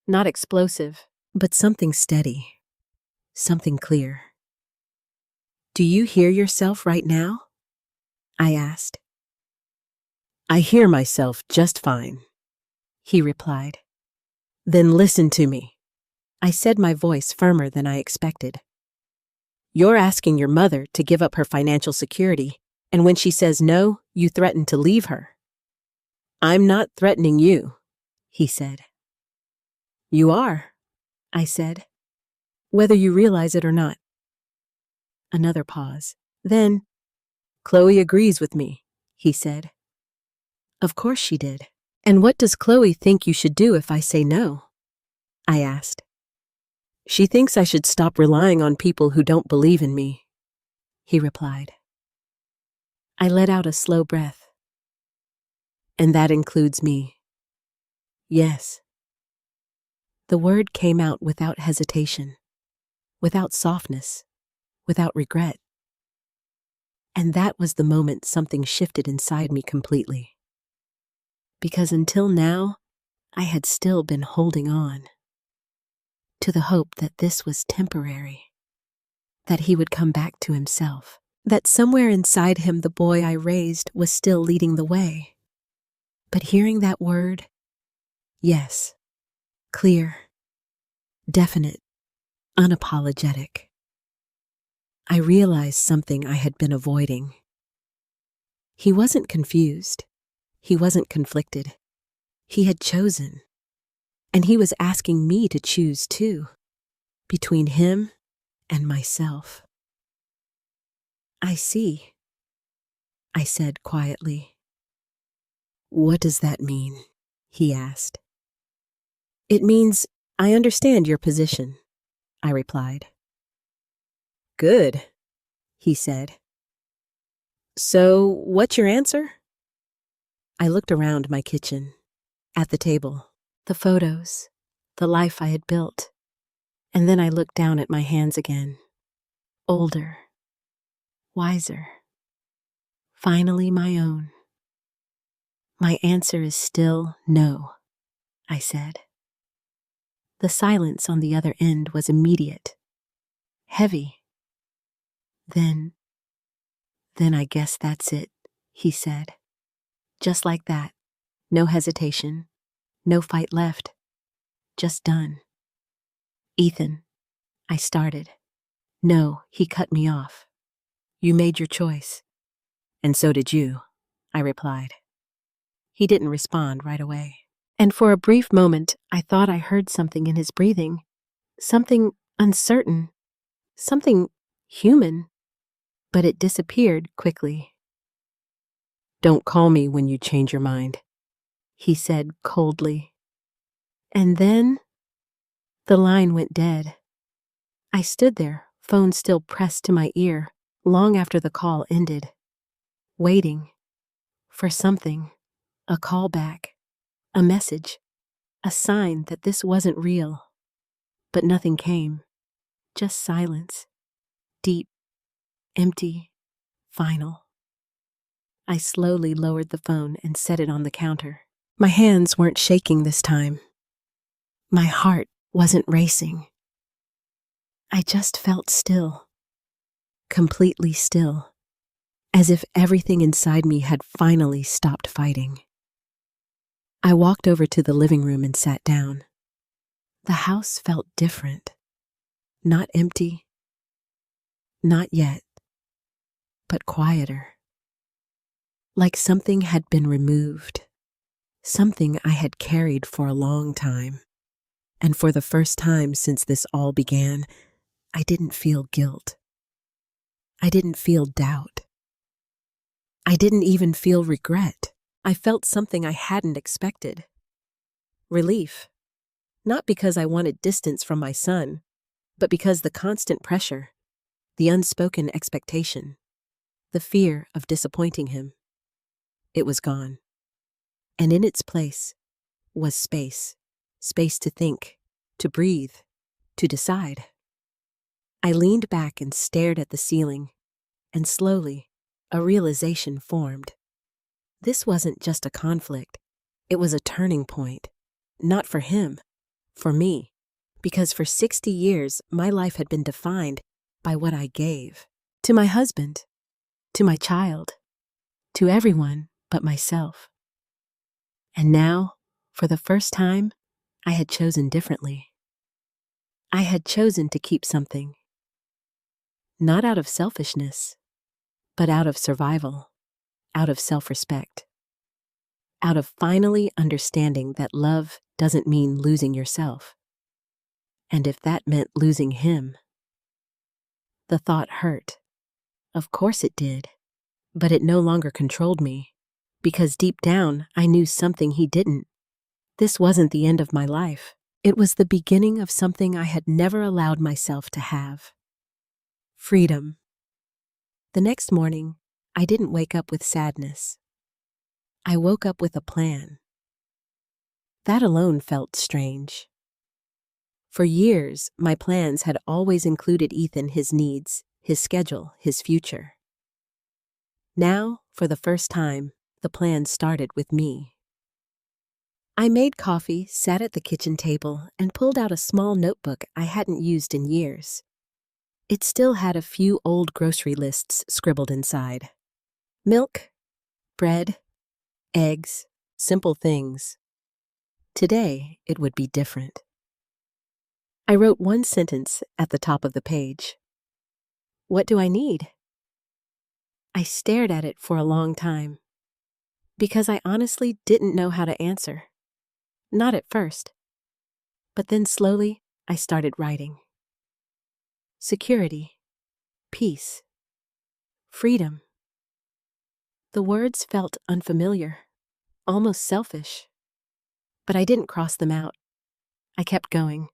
Not explosive, but something steady, something clear. "Do you hear yourself right now?" I asked. "I hear myself just fine," he replied. "Then listen to me." I said, my voice firmer than I expected. "You're asking your mother to give up her financial security, and when she says no, you threaten to leave her." "I'm not threatening you," he said. "You are," I said, "whether you realize it or not." Another pause. Then, "Chloe agrees with me," he said. Of course she did. "And what does Chloe think you should do if I say no?" I asked. "She thinks I should stop relying on people who don't believe in me," he replied. I let out a slow breath. "And that includes me." "Yes." The word came out without hesitation, without softness, without regret. And that was the moment something shifted inside me completely. Because until now, I had still been holding on to the hope that this was temporary, that he would come back to himself, that somewhere inside him the boy I raised was still leading the way. But hearing that word, yes, clear, definite, unapologetic, I realized something I had been avoiding. He wasn't confused. He wasn't conflicted. He had chosen. And he was asking me to choose too, between him and myself. "I see," I said quietly. "What does that mean?" he asked. "It means I understand your position," I replied. "Good," he said. "So, what's your answer?" I looked around my kitchen, at the table, the photos, the life I had built, and then I looked down at my hands again. Older, wiser, finally my own. "My answer is still no," I said. The silence on the other end was immediate, heavy. Then I guess that's it," he said. Just like that, no hesitation, no fight left, just done. "Ethan," I started. "No," he cut me off. "You made your choice." "And so did you," I replied. He didn't respond right away. And for a brief moment, I thought I heard something in his breathing, something uncertain, something human, but it disappeared quickly. "Don't call me when you change your mind," he said coldly. And then the line went dead. I stood there, phone still pressed to my ear, long after the call ended, waiting for something, a call back, a message, a sign that this wasn't real. But nothing came, just silence, deep, empty, final. I slowly lowered the phone and set it on the counter. My hands weren't shaking this time. My heart wasn't racing. I just felt still, completely still, as if everything inside me had finally stopped fighting. I walked over to the living room and sat down. The house felt different. Not empty, not yet, but quieter. Like something had been removed, something I had carried for a long time. And for the first time since this all began, I didn't feel guilt. I didn't feel doubt. I didn't even feel regret. I felt something I hadn't expected. Relief. Not because I wanted distance from my son, but because the constant pressure, the unspoken expectation, the fear of disappointing him, it was gone. And in its place was space. Space to think, to breathe, to decide. I leaned back and stared at the ceiling, and slowly, a realization formed. This wasn't just a conflict. It was a turning point. Not for him, for me, because for 60 years my life had been defined by what I gave. To my husband, to my child, to everyone but myself. And now, for the first time, I had chosen differently. I had chosen to keep something. Not out of selfishness, but out of survival, out of self-respect, out of finally understanding that love doesn't mean losing yourself. And if that meant losing him, the thought hurt. Of course it did, but it no longer controlled me, because deep down I knew something he didn't. This wasn't the end of my life. It was the beginning of something I had never allowed myself to have. Freedom. The next morning, I didn't wake up with sadness. I woke up with a plan. That alone felt strange. For years, my plans had always included Ethan, his needs, his schedule, his future. Now, for the first time, the plan started with me. I made coffee, sat at the kitchen table, and pulled out a small notebook I hadn't used in years. It still had a few old grocery lists scribbled inside. Milk, bread, eggs, simple things. Today, it would be different. I wrote one sentence at the top of the page. What do I need? I stared at it for a long time, because I honestly didn't know how to answer. Not at first. But then slowly, I started writing. Security, peace, freedom. The words felt unfamiliar, almost selfish. But I didn't cross them out. I kept going.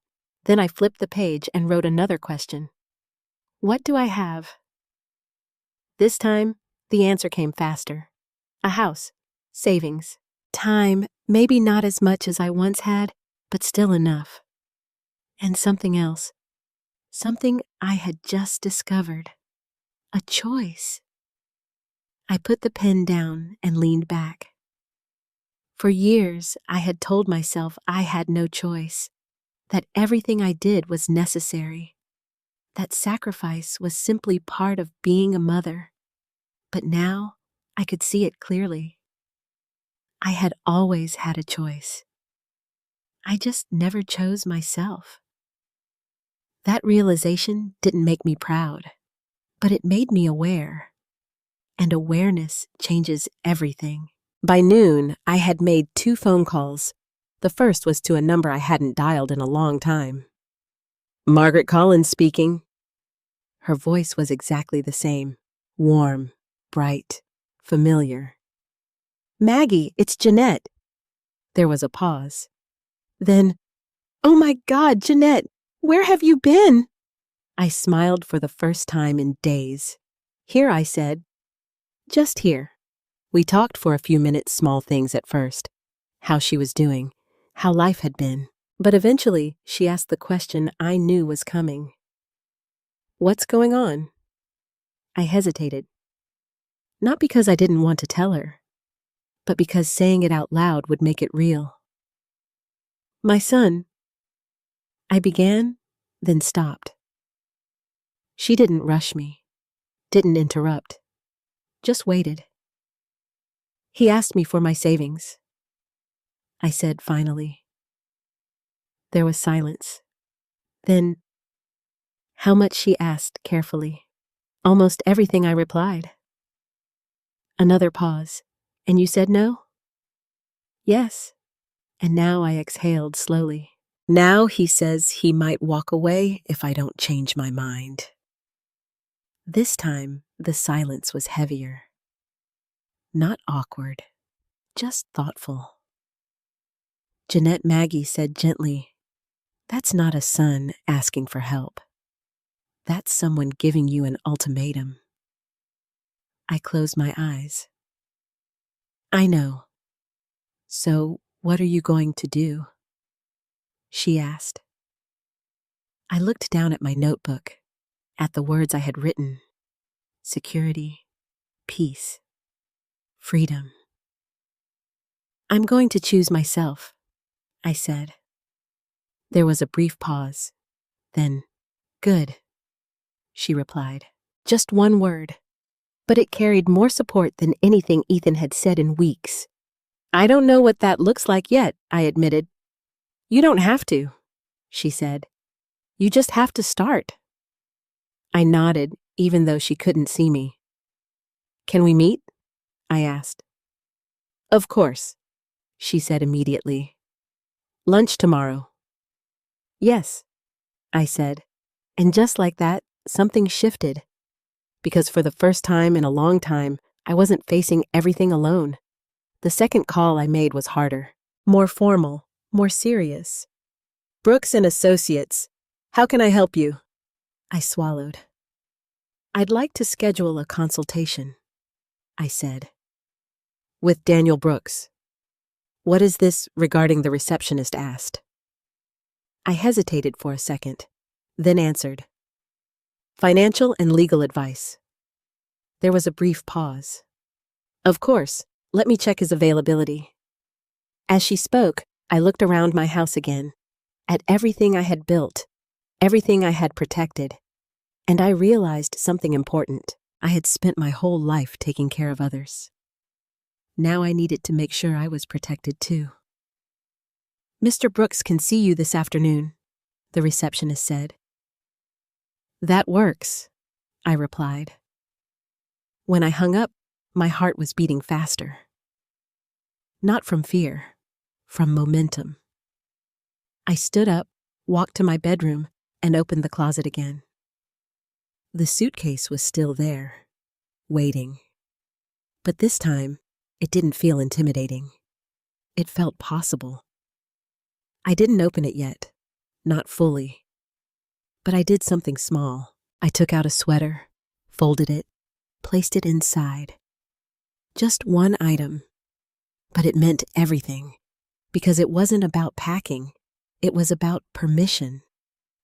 Then I flipped the page and wrote another question. What do I have? This time, the answer came faster. A house, savings, time, maybe not as much as I once had, but still enough. And something else. Something I had just discovered. A choice. I put the pen down and leaned back. For years, I had told myself I had no choice, that everything I did was necessary, that sacrifice was simply part of being a mother. But now, I could see it clearly. I had always had a choice. I just never chose myself. That realization didn't make me proud, but it made me aware. And awareness changes everything. By noon, I had made 2 phone calls. The first was to a number I hadn't dialed in a long time. Margaret Collins speaking. Her voice was exactly the same. Warm, bright, familiar. Maggie, it's Jeanette. There was a pause. Then, oh my God, Jeanette, where have you been? I smiled for the first time in days. Here, I said. Just here. We talked for a few minutes, small things at first. How she was doing, how life had been. But eventually, she asked the question I knew was coming. What's going on? I hesitated. Not because I didn't want to tell her, but because saying it out loud would make it real. My son. I began, then stopped. She didn't rush me, didn't interrupt, just waited. He asked me for my savings. I said finally. There was silence. Then, how much, she asked carefully. Almost everything, I replied. Another pause. And you said no? Yes. And now I exhaled slowly. Now he says he might walk away if I don't change my mind. This time, the silence was heavier. Not awkward, just thoughtful. Jeanette Maggie said gently, that's not a son asking for help. That's someone giving you an ultimatum. I closed my eyes. I know. So, what are you going to do? She asked. I looked down at my notebook, at the words I had written. Security, peace, freedom. I'm going to choose myself, I said. There was a brief pause. Then, "Good," she replied. Just one word, but it carried more support than anything Ethan had said in weeks. "I don't know what that looks like yet," I admitted. "You don't have to," she said. "You just have to start." I nodded, even though she couldn't see me. "Can we meet?" I asked. "Of course," she said immediately. "Lunch tomorrow." "Yes," I said, and just like that, something shifted. Because for the first time in a long time, I wasn't facing everything alone. The second call I made was harder, more formal, more serious. "Brooks and Associates. How can I help you?" I swallowed. "I'd like to schedule a consultation," I said. "With Daniel Brooks." "What is this regarding?" the receptionist asked. I hesitated for a second, then answered. "Financial and legal advice." There was a brief pause. "Of course, let me check his availability." As she spoke, I looked around my house again, at everything I had built, everything I had protected, and I realized something important. I had spent my whole life taking care of others. Now I needed to make sure I was protected too. "Mr. Brooks can see you this afternoon," the receptionist said. "That works," I replied. When I hung up, my heart was beating faster. Not from fear, from momentum. I stood up, walked to my bedroom, and opened the closet again. The suitcase was still there, waiting. But this time, it didn't feel intimidating. It felt possible. I didn't open it yet, not fully. But I did something small. I took out a sweater, folded it, placed it inside. Just one item. But it meant everything, because it wasn't about packing. It was about permission.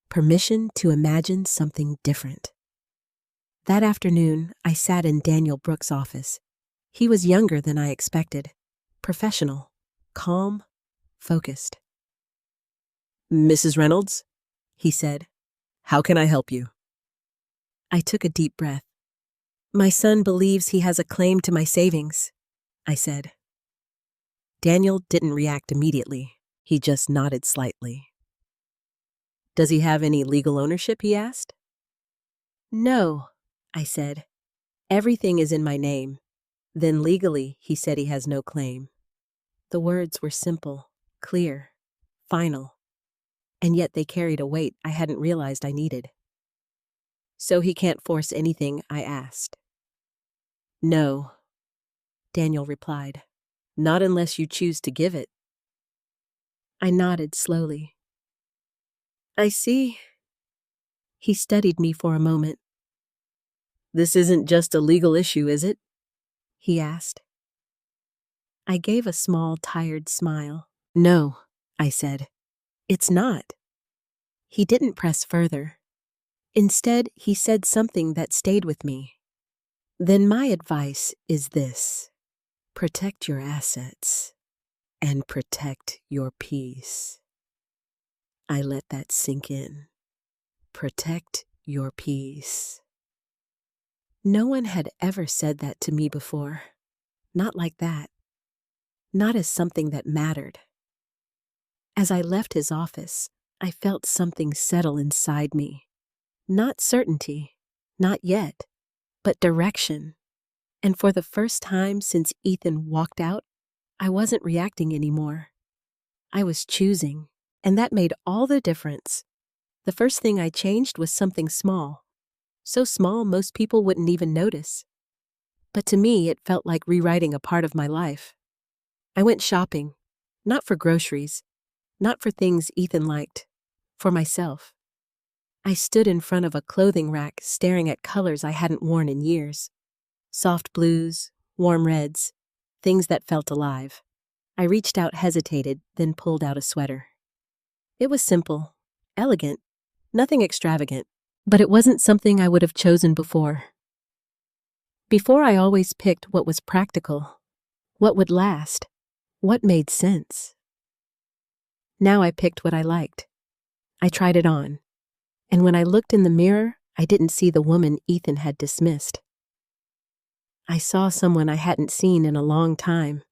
Permission to imagine something different. That afternoon, I sat in Daniel Brooks' office. He was younger than I expected, professional, calm, focused. "Mrs. Reynolds," he said, "how can I help you?" I took a deep breath. "My son believes he has a claim to my savings," I said. Daniel didn't react immediately. He just nodded slightly. "Does he have any legal ownership?" he asked. "No," I said. "Everything is in my name." Then legally, he said he has no claim. The words were simple, clear, final, and yet they carried a weight I hadn't realized I needed. "So he can't force anything?" I asked. "No," Daniel replied. "Not unless you choose to give it." I nodded slowly. "I see." He studied me for a moment. "This isn't just a legal issue, is it?" he asked. I gave a small, tired smile. "No," I said. "It's not." He didn't press further. Instead, he said something that stayed with me. "Then my advice is this: protect your assets and protect your peace." I let that sink in. Protect your peace. No one had ever said that to me before. Not like that. Not as something that mattered. As I left his office, I felt something settle inside me. Not certainty, not yet, but direction. And for the first time since Ethan walked out, I wasn't reacting anymore. I was choosing, and that made all the difference. The first thing I changed was something small. So small most people wouldn't even notice. But to me, it felt like rewriting a part of my life. I went shopping, not for groceries, not for things Ethan liked, for myself. I stood in front of a clothing rack staring at colors I hadn't worn in years. Soft blues, warm reds, things that felt alive. I reached out, hesitated, then pulled out a sweater. It was simple, elegant, nothing extravagant, but it wasn't something I would have chosen before. Before, I always picked what was practical, what would last, what made sense. Now I picked what I liked, I tried it on, and when I looked in the mirror, I didn't see the woman Ethan had dismissed. I saw someone I hadn't seen in a long time.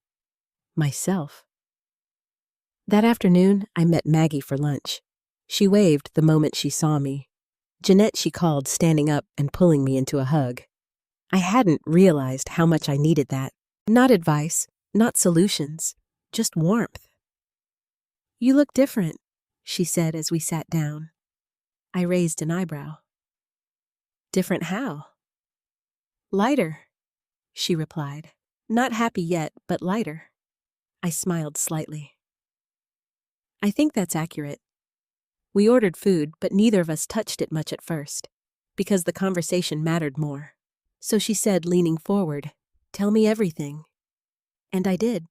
Myself. That afternoon, I met Maggie for lunch. She waved the moment she saw me. Jeanette, she called, standing up and pulling me into a hug. I hadn't realized how much I needed that. Not advice, not solutions, just warmth. "You look different," she said as we sat down. I raised an eyebrow. "Different how?" "Lighter," she replied. "Not happy yet, but lighter." I smiled slightly. "I think that's accurate." We ordered food, but neither of us touched it much at first, because the conversation mattered more. So she said, leaning forward, "Tell me everything." And I did.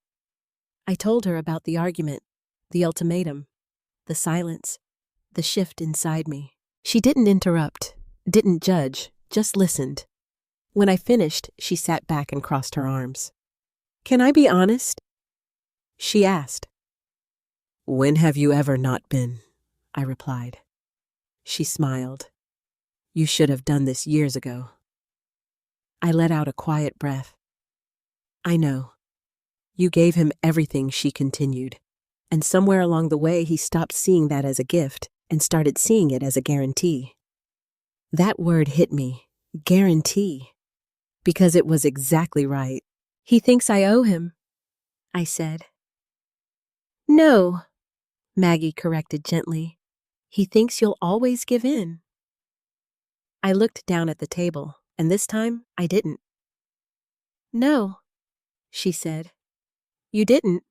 I told her about the argument, the ultimatum, the silence, the shift inside me. She didn't interrupt, didn't judge, just listened. When I finished, she sat back and crossed her arms. "Can I be honest?" she asked. "When have you ever not been?" I replied. She smiled. "You should have done this years ago." I let out a quiet breath. "I know. You gave him everything," she continued. "And somewhere along the way, he stopped seeing that as a gift and started seeing it as a guarantee." That word hit me, guarantee, because it was exactly right. "He thinks I owe him," I said. "No," Maggie corrected gently. "He thinks you'll always give in." I looked down at the table, and this time I didn't. "No," she said. "You didn't."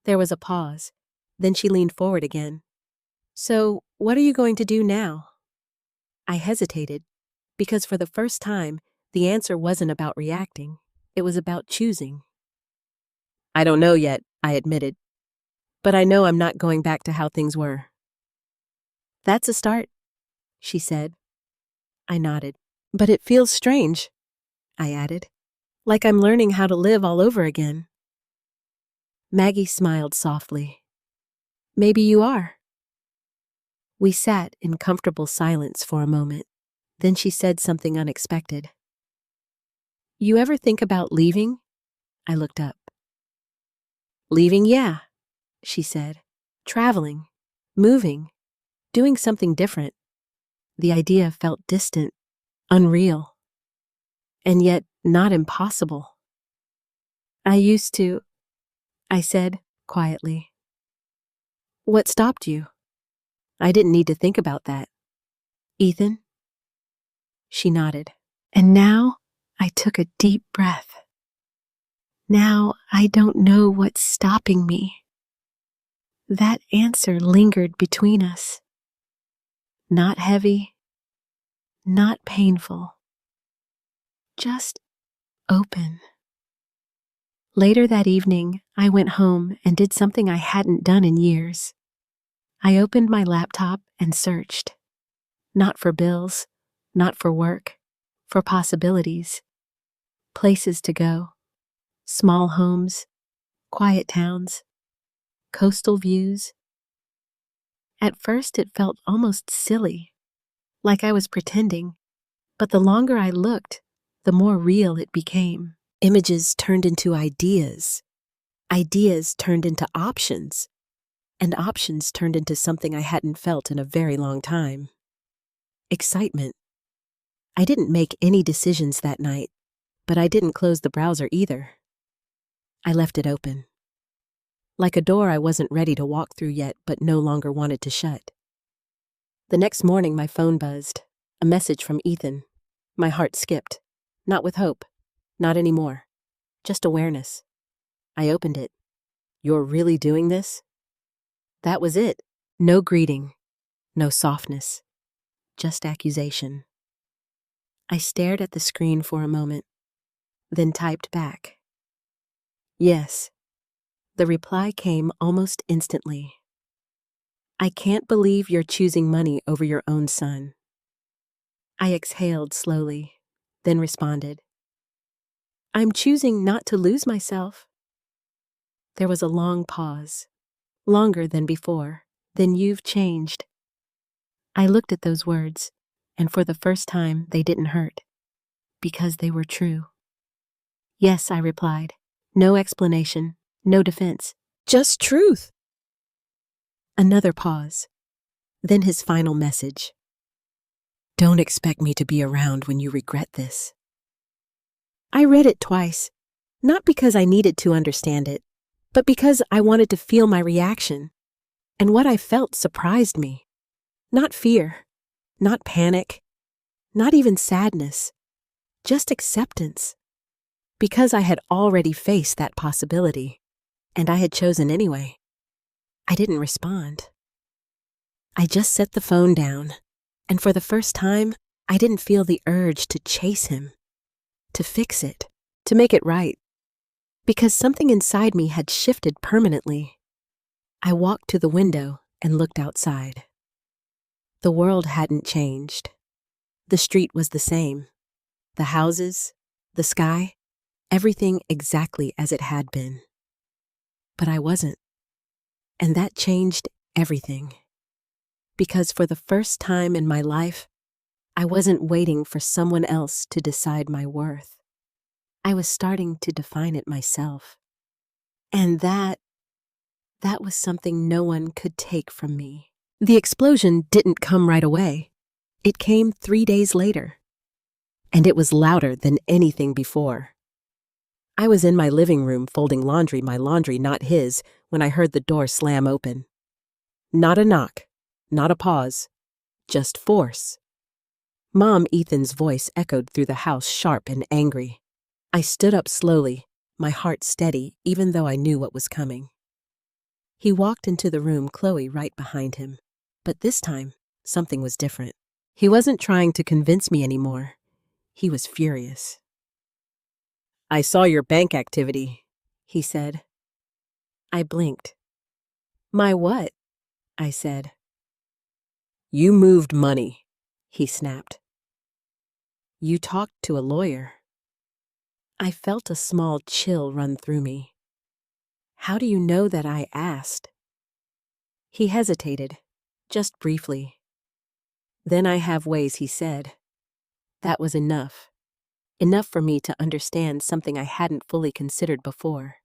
There was a pause. Then she leaned forward again. "So, what are you going to do now?" I hesitated, because for the first time, the answer wasn't about reacting. It was about choosing. "I don't know yet," I admitted. "But I know I'm not going back to how things were." "That's a start," she said. I nodded. "But it feels strange," I added. "Like I'm learning how to live all over again." Maggie smiled softly. "Maybe you are." We sat in comfortable silence for a moment. Then she said something unexpected. "You ever think about leaving?" I looked up. "Leaving, yeah," she said. "Traveling, moving, doing something different." The idea felt distant, unreal, and yet not impossible. "I used to," I said quietly. "What stopped you?" I didn't need to think about that. "Ethan?" She nodded. And now I took a deep breath. Now I don't know what's stopping me. That answer lingered between us. Not heavy, not painful, just open. Later that evening, I went home and did something I hadn't done in years. I opened my laptop and searched. Not for bills, not for work, for possibilities. Places to go. Small homes, quiet towns, coastal views. At first it felt almost silly, like I was pretending, but the longer I looked, the more real it became. Images turned into ideas. Ideas turned into options. And options turned into something I hadn't felt in a very long time. Excitement. I didn't make any decisions that night, but I didn't close the browser either. I left it open. Like a door I wasn't ready to walk through yet, but no longer wanted to shut. The next morning, my phone buzzed. A message from Ethan. My heart skipped. Not with hope. Not anymore. Just awareness. I opened it. "You're really doing this?" That was it. No greeting. No softness. Just accusation. I stared at the screen for a moment, then typed back. "Yes." The reply came almost instantly. "I can't believe you're choosing money over your own son." I exhaled slowly, then responded. "I'm choosing not to lose myself." There was a long pause, longer than before, Then you've changed. I looked at those words, and for the first time they didn't hurt, because they were true. Yes, I replied. No explanation, no defense. Just truth. Another pause. Then his final message. Don't expect me to be around when you regret this. I read it twice, not because I needed to understand it, but because I wanted to feel my reaction. And what I felt surprised me. Not fear, not panic, not even sadness, just acceptance. Because I had already faced that possibility, and I had chosen anyway. I didn't respond. I just set the phone down, and for the first time, I didn't feel the urge to chase him, to fix it, to make it right, because something inside me had shifted permanently. I walked to the window and looked outside. The world hadn't changed. The street was the same. The houses, the sky, everything exactly as it had been. But I wasn't. And that changed everything. Because for the first time in my life, I wasn't waiting for someone else to decide my worth. I was starting to define it myself. And that was something no one could take from me. The explosion didn't come right away. It came 3 days later. And it was louder than anything before. I was in my living room folding laundry, my laundry, not his, when I heard the door slam open. Not a knock, not a pause, just force. Mom Ethan's voice echoed through the house, sharp and angry. I stood up slowly, my heart steady, even though I knew what was coming. He walked into the room, Chloe right behind him. But this time, something was different. He wasn't trying to convince me anymore. He was furious. I saw your bank activity, he said. I blinked. My what? I said. You moved money, he snapped. You talked to a lawyer. I felt a small chill run through me. How do you know that I asked? He hesitated, just briefly. Then I have ways, he said. That was enough. Enough for me to understand something I hadn't fully considered before.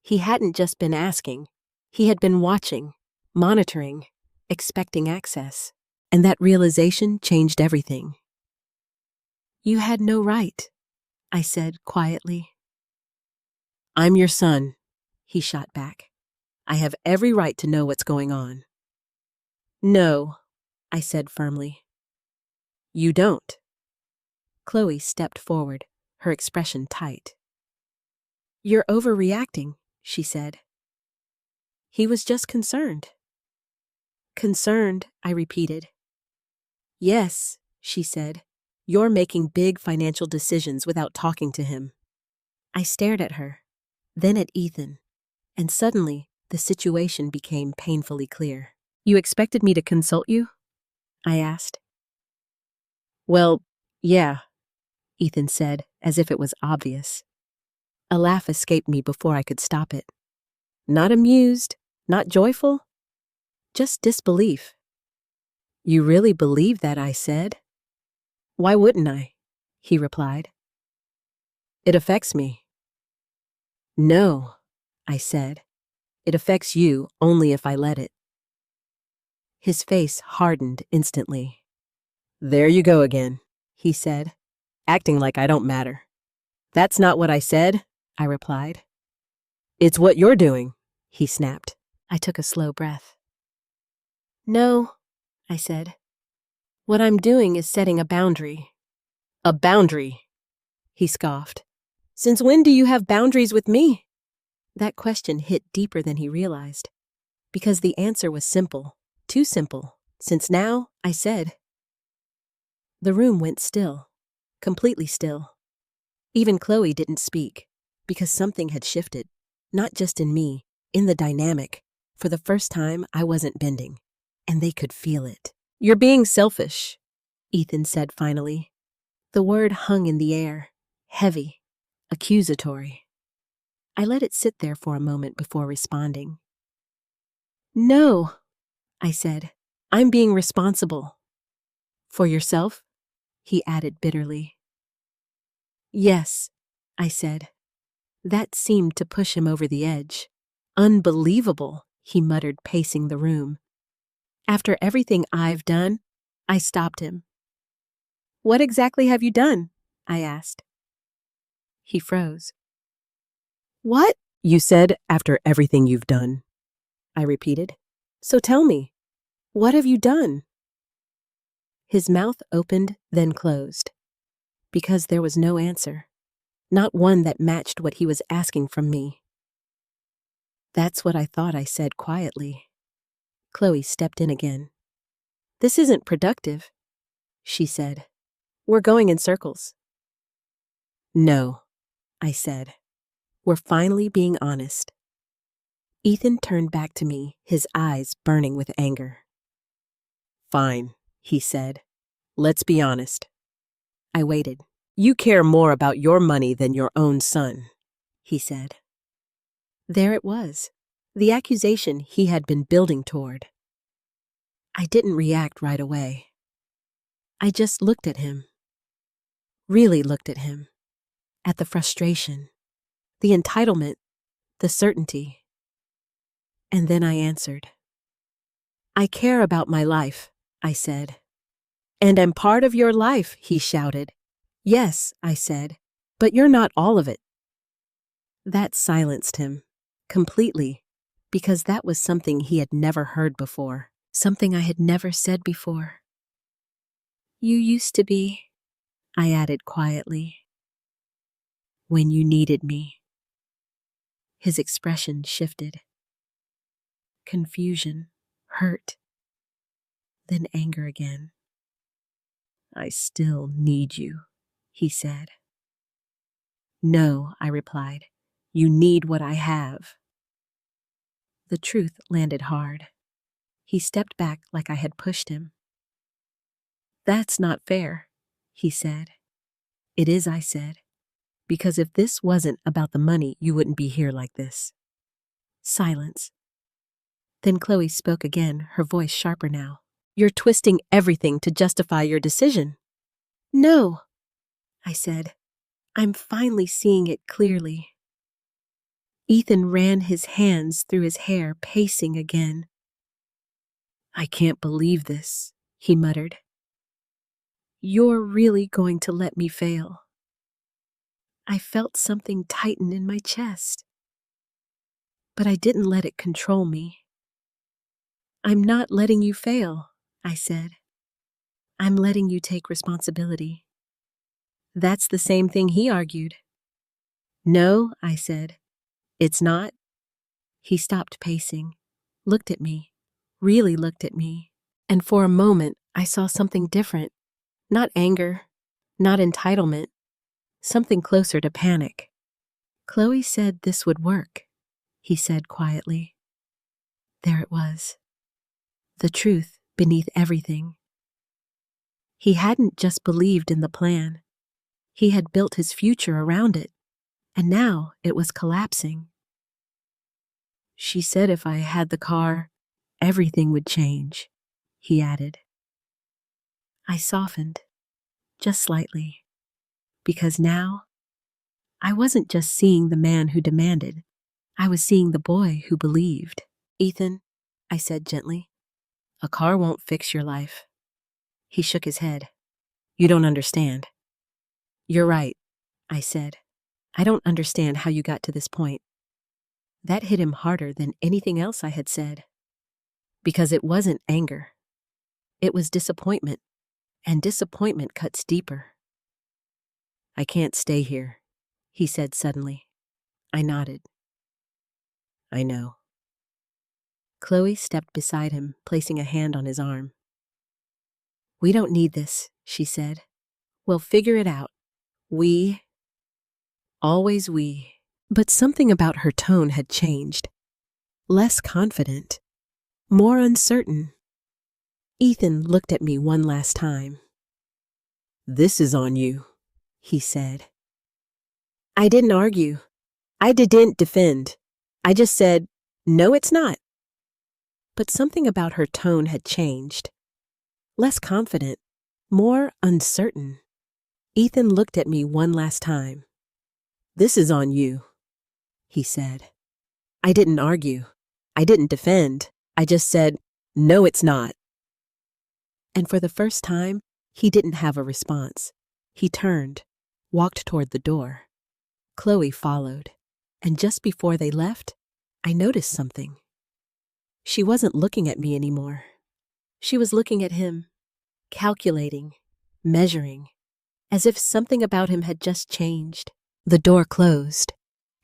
He hadn't just been asking. He had been watching, monitoring, expecting access. And that realization changed everything. You had no right, I said quietly. I'm your son, he shot back. I have every right to know what's going on. No, I said firmly. You don't. Chloe stepped forward, her expression tight. You're overreacting, she said. He was just concerned. Concerned, I repeated. Yes, she said. You're making big financial decisions without talking to him. I stared at her, then at Ethan, and suddenly the situation became painfully clear. You expected me to consult you? I asked. Well, yeah, Ethan said, as if it was obvious. A laugh escaped me before I could stop it. Not amused, not joyful, just disbelief. You really believe that, I said. Why wouldn't I? He replied. It affects me. No, I said. It affects you only if I let it. His face hardened instantly. There you go again, he said, acting like I don't matter. That's not what I said, I replied. It's what you're doing, he snapped. I took a slow breath. No, I said. What I'm doing is setting a boundary. A boundary, he scoffed. Since when do you have boundaries with me? That question hit deeper than he realized, because the answer was simple, too simple, since now, I said. The room went still, completely still. Even Chloe didn't speak, because something had shifted, not just in me, in the dynamic. For the first time, I wasn't bending, and they could feel it. You're being selfish, Ethan said finally. The word hung in the air, heavy, accusatory. I let it sit there for a moment before responding. No, I said. I'm being responsible. For yourself? He added bitterly. Yes, I said. That seemed to push him over the edge. Unbelievable, he muttered, pacing the room. After everything I've done, I stopped him. What exactly have you done? I asked. He froze. What? You said after everything you've done, I repeated. So tell me, what have you done? His mouth opened, then closed, because there was no answer, not one that matched what he was asking from me. That's what I thought, I said quietly. Chloe stepped in again. This isn't productive, she said. We're going in circles. No, I said. We're finally being honest. Ethan turned back to me, his eyes burning with anger. Fine, he said. Let's be honest. I waited. You care more about your money than your own son, he said. There it was, the accusation he had been building toward. I didn't react right away. I just looked at him. Really looked at him. At the frustration, the entitlement, the certainty. And then I answered. I care about my life, I said. And I'm part of your life, he shouted. Yes, I said, but you're not all of it. That silenced him, completely, because that was something he had never heard before, something I had never said before. You used to be, I added quietly. When you needed me. His expression shifted. Confusion, hurt, then anger again. I still need you, he said. No, I replied. You need what I have. The truth landed hard. He stepped back like I had pushed him. That's not fair, he said. It is, I said, because if this wasn't about the money, you wouldn't be here like this. Silence. Then Chloe spoke again, her voice sharper now. You're twisting everything to justify your decision. No, I said. I'm finally seeing it clearly. Ethan ran his hands through his hair, pacing again. I can't believe this, he muttered. You're really going to let me fail. I felt something tighten in my chest, but I didn't let it control me. I'm not letting you fail, I said. I'm letting you take responsibility. That's the same thing he argued. No, I said. It's not. He stopped pacing, looked at me, really looked at me, and for a moment I saw something different. Not anger, not entitlement, something closer to panic. Chloe said this would work, he said quietly. There it was. The truth beneath everything. He hadn't just believed in the plan. He had built his future around it, and now it was collapsing. She said if I had the car, everything would change, he added. I softened, just slightly, because now I wasn't just seeing the man who demanded, I was seeing the boy who believed. Ethan, I said gently, a car won't fix your life. He shook his head. You don't understand. You're right, I said. I don't understand how you got to this point. That hit him harder than anything else I had said. Because it wasn't anger. It was disappointment, and disappointment cuts deeper. I can't stay here, he said suddenly. I nodded. I know. Chloe stepped beside him, placing a hand on his arm. We don't need this, she said. We'll figure it out. We. Always we. But something about her tone had changed. Less confident. More uncertain. Ethan looked at me one last time. This is on you, he said. I didn't argue. I didn't defend. I just said, no, it's not. but something about her tone had changed. Less confident, more uncertain. Ethan looked at me one last time. "This is on you," he said. I didn't argue. I didn't defend. I just said, "No, it's not." And for the first time, he didn't have a response. He turned, walked toward the door. Chloe followed, and just before they left, I noticed something. She wasn't looking at me anymore. She was looking at him, calculating, measuring, as if something about him had just changed. The door closed,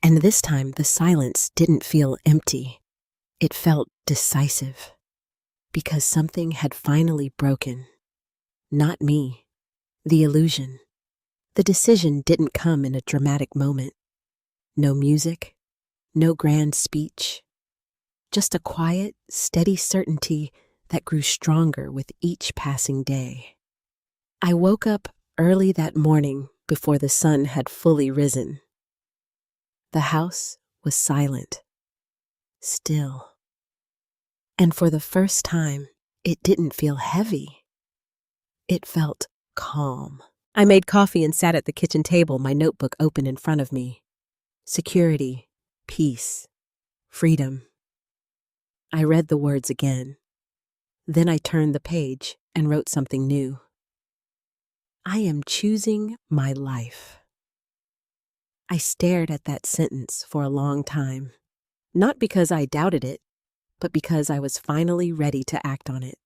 and this time the silence didn't feel empty. It felt decisive, because something had finally broken. Not me, the illusion. The decision didn't come in a dramatic moment. No music, no grand speech. Just a quiet, steady certainty that grew stronger with each passing day. I woke up early that morning before the sun had fully risen. The house was silent, still. And for the first time, it didn't feel heavy. It felt calm. I made coffee and sat at the kitchen table, my notebook open in front of me. Security, peace, freedom. I read the words again. Then I turned the page and wrote something new. I am choosing my life. I stared at that sentence for a long time, not because I doubted it, but because I was finally ready to act on it.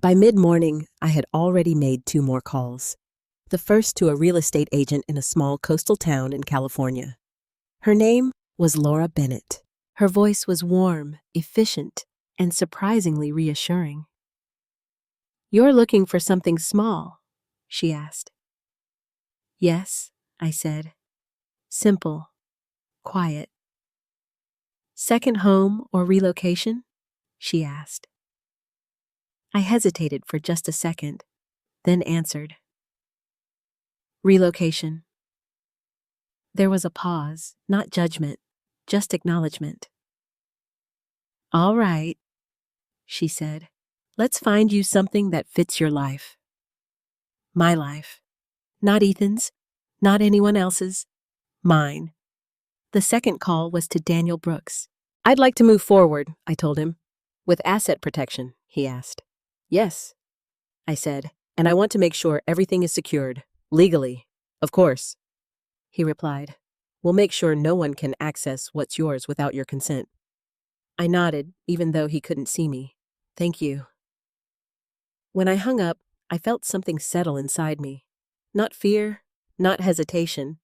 By mid-morning, I had already made 2 more calls. The first to a real estate agent in a small coastal town in California. Her name was Laura Bennett. Her voice was warm, efficient, and surprisingly reassuring. "You're looking for something small?" she asked. "Yes," I said. "Simple, quiet." "Second home or relocation?" she asked. I hesitated for just a second, then answered. "Relocation." There was a pause, not judgment, just acknowledgement. "All right," she said. "Let's find you something that fits your life." My life. Not Ethan's, not anyone else's. Mine. The second call was to Daniel Brooks. "I'd like to move forward," I told him. "With asset protection," he asked. "Yes," I said, "and I want to make sure everything is secured. Legally, of course." He replied, "We'll make sure no one can access what's yours without your consent." I nodded, even though he couldn't see me. "Thank you." When I hung up, I felt something settle inside me. Not fear, not hesitation,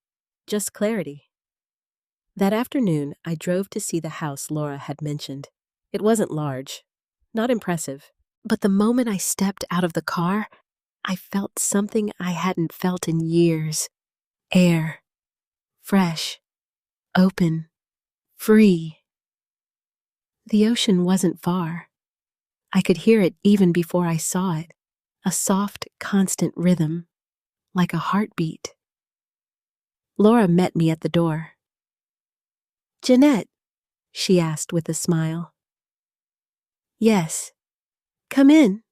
just clarity. That afternoon, I drove to see the house Laura had mentioned. It wasn't large, not impressive, but the moment I stepped out of the car, I felt something I hadn't felt in years. Air. Fresh. Open. Free. The ocean wasn't far. I could hear it even before I saw it, a soft, constant rhythm, like a heartbeat. Laura met me at the door. "Jeanette?" she asked with a smile. "Yes. Come in,"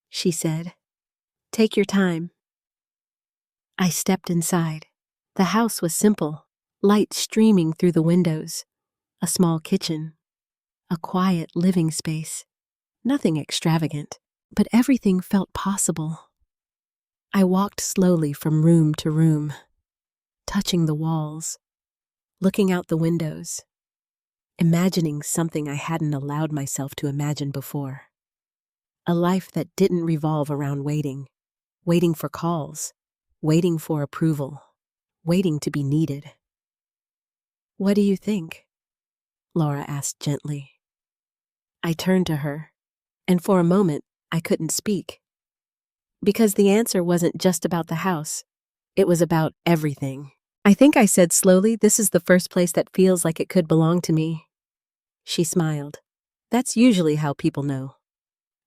she said. "Take your time." I stepped inside. The house was simple, light streaming through the windows, a small kitchen, a quiet living space. Nothing extravagant, but everything felt possible. I walked slowly from room to room, touching the walls, looking out the windows, imagining something I hadn't allowed myself to imagine before. A life that didn't revolve around waiting for calls, waiting for approval, waiting to be needed. "What do you think?" Laura asked gently. I turned to her, and for a moment, I couldn't speak. Because the answer wasn't just about the house. It was about everything. "I think," I said slowly, "this is the first place that feels like it could belong to me." She smiled. "That's usually how people know."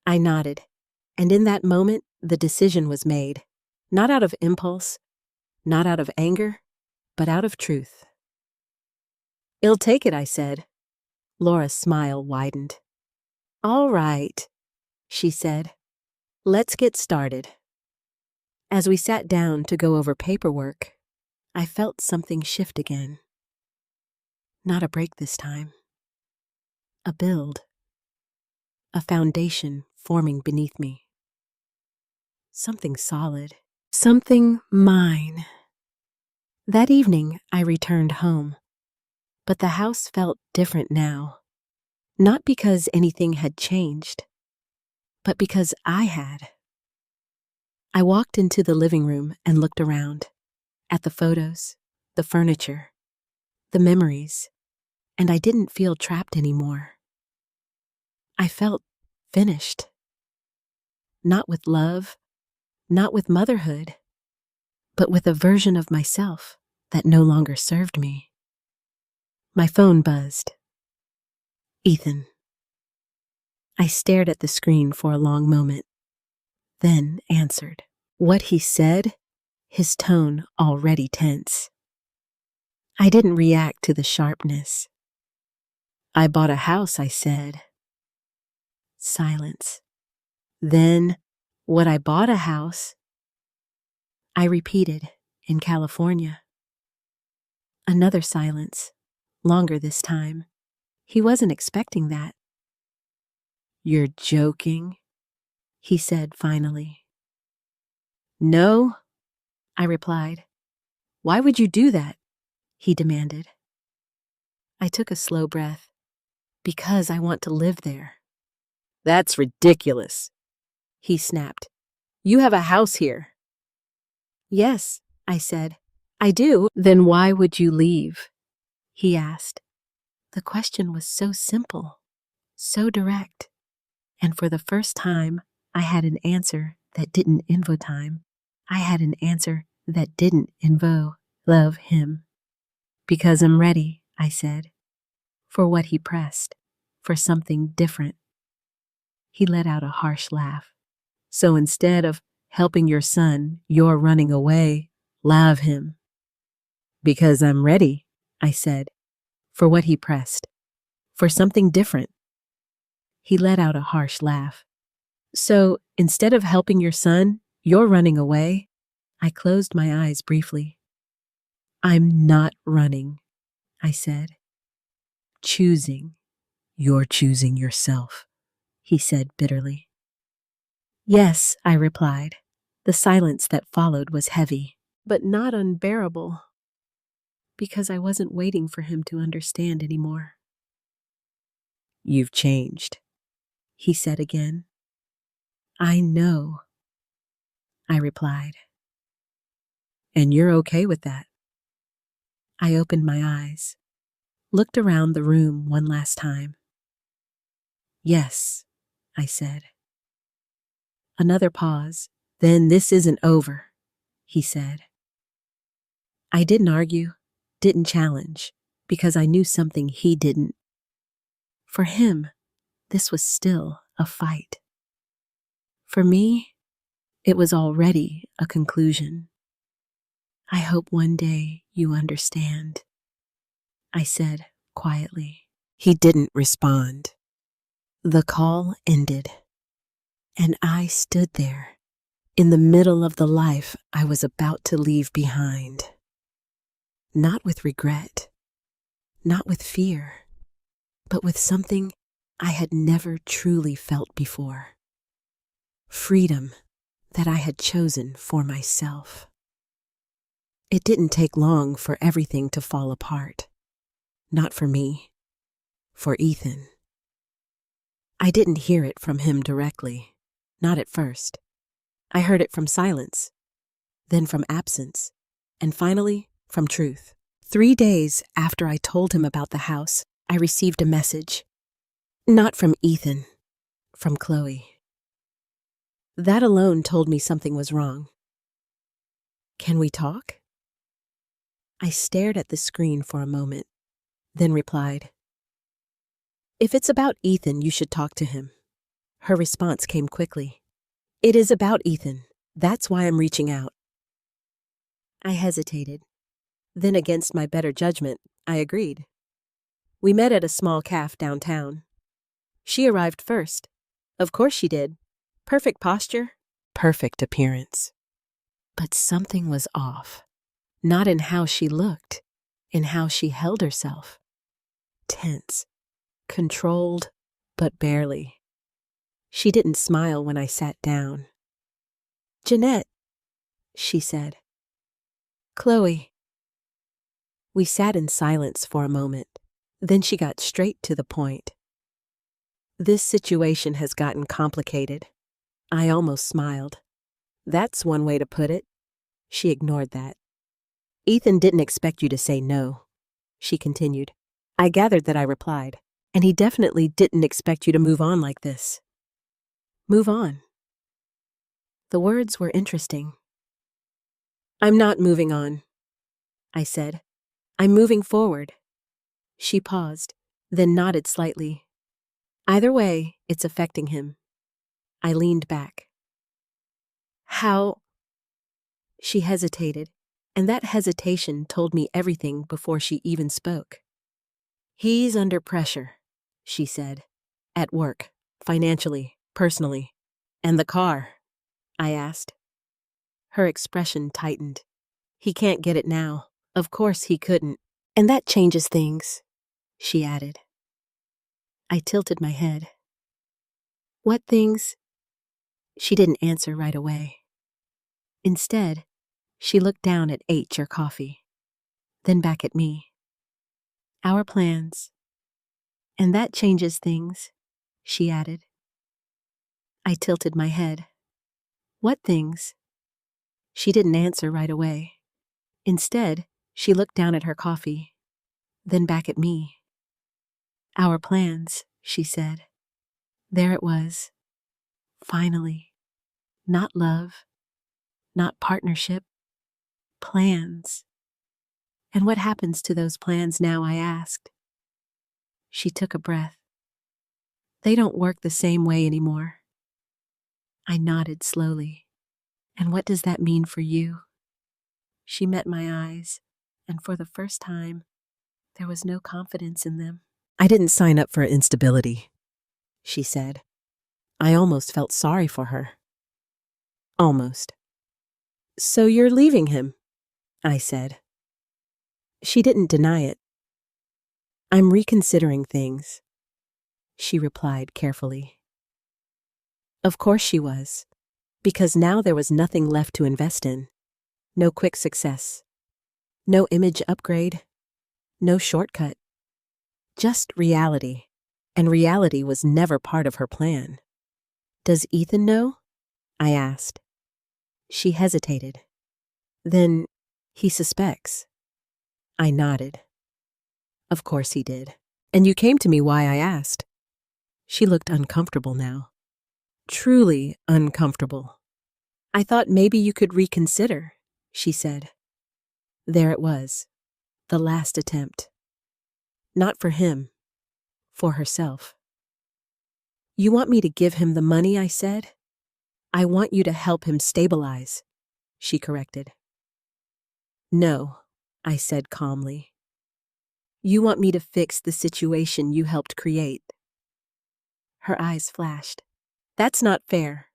I nodded, and in that moment, the decision was made. Not out of impulse, not out of anger, but out of truth. "I'll take it," I said. Laura's smile widened. All right, she said. Let's get started. As we sat down to go over paperwork, I felt something shift again. Not a break this time. A build. A foundation forming beneath me. Something solid. Something mine. That evening, I returned home. But the house felt different now. Not because anything had changed, but because I had. I walked into the living room and looked around, at the photos, the furniture, the memories, and I didn't feel trapped anymore. I felt finished. Not with love, not with motherhood, but with a version of myself that no longer served me. My phone buzzed. Ethan. I stared at the screen for a long moment, then answered. What he said, his tone already tense. I didn't react to the sharpness. I bought a house, I said. Silence. Then, what I bought a house, I repeated, in California. Another silence, longer this time. He wasn't expecting that. You're joking, he said finally. No, I replied. Why would you do that? He demanded. I took a slow breath. Because I want to live there. That's ridiculous, he snapped. You have a house here. Yes, I said. I do. Then why would you leave? He asked. The question was so simple, so direct, and for the first time, I had an answer that didn't invo time. I had an answer that didn't invo love him. Because I'm ready, I said, for what he pressed, for something different. He let out a harsh laugh. So instead of helping your son, you're running away, love him. Because I'm ready, I said, for what he pressed, for something different. He let out a harsh laugh. So instead of helping your son, you're running away. I closed my eyes briefly. I'm not running, I said. Choosing. You're choosing yourself, he said bitterly. Yes, I replied. The silence that followed was heavy, but not unbearable, because I wasn't waiting for him to understand anymore. You've changed, he said again. I know, I replied. And you're okay with that? I opened my eyes, looked around the room one last time. Yes, I said. Another pause. Then this isn't over, he said. I didn't argue, didn't challenge, because I knew something he didn't. For him, this was still a fight. For me, it was already a conclusion. I hope one day you understand, I said quietly. He didn't respond. The call ended, and I stood there, in the middle of the life I was about to leave behind. Not with regret, not with fear, but with something I had never truly felt before. Freedom that I had chosen for myself. It didn't take long for everything to fall apart. Not for me, for Ethan. I didn't hear it from him directly, not at first. I heard it from silence, then from absence, and finally from truth. 3 days after I told him about the house, I received a message. Not from Ethan, from Chloe. That alone told me something was wrong. Can we talk? I stared at the screen for a moment, then replied, If it's about Ethan, you should talk to him. Her response came quickly. It is about Ethan. That's why I'm reaching out. I hesitated. Then, against my better judgment, I agreed. We met at a small cafe downtown. She arrived first. Of course she did. Perfect posture, perfect appearance. But something was off. Not in how she looked, in how she held herself. Tense, controlled, but barely. She didn't smile when I sat down. "Jeanette," she said. "Chloe." We sat in silence for a moment. Then she got straight to the point. "This situation has gotten complicated." I almost smiled. "That's one way to put it." She ignored that. "Ethan didn't expect you to say no," she continued. I gathered that I replied. "And he definitely didn't expect you to move on like this." Move on. The words were interesting. "I'm not moving on," I said. "I'm moving forward." She paused, then nodded slightly. "Either way, it's affecting him." I leaned back. "How?" She hesitated, and that hesitation told me everything before she even spoke. "He's under pressure," she said. "At work, financially, personally. And the car?" I asked. Her expression tightened. "He can't get it now. Of course he couldn't. And that changes things," she added. I tilted my head. "What things?" She didn't answer right away. Instead, she looked down at her coffee, then back at me. "Our plans. And that changes things," she added. I tilted my head. "What things?" She didn't answer right away. Instead, she looked down at her coffee, then back at me. "Our plans," she said. There it was. Finally. Not love, not partnership. Plans. "And what happens to those plans now?" I asked. She took a breath. "They don't work the same way anymore." I nodded slowly. "And what does that mean for you?" She met my eyes, and for the first time, there was no confidence in them. "I didn't sign up for instability," she said. I almost felt sorry for her. Almost. "So you're leaving him?" I said. She didn't deny it. "I'm reconsidering things," she replied carefully. Of course she was, because now there was nothing left to invest in. No quick success. No image upgrade. No shortcut. Just reality. And reality was never part of her plan. "Does Ethan know?" I asked. She hesitated. "Then he suspects." I nodded. Of course he did. "And you came to me why I asked." She looked uncomfortable now. Truly uncomfortable. "I thought maybe you could reconsider," she said. There it was. The last attempt. Not for him. For herself. "You want me to give him the money," I said. "I want you to help him stabilize," she corrected. "No," I said calmly. "You want me to fix the situation you helped create." Her eyes flashed. "That's not fair."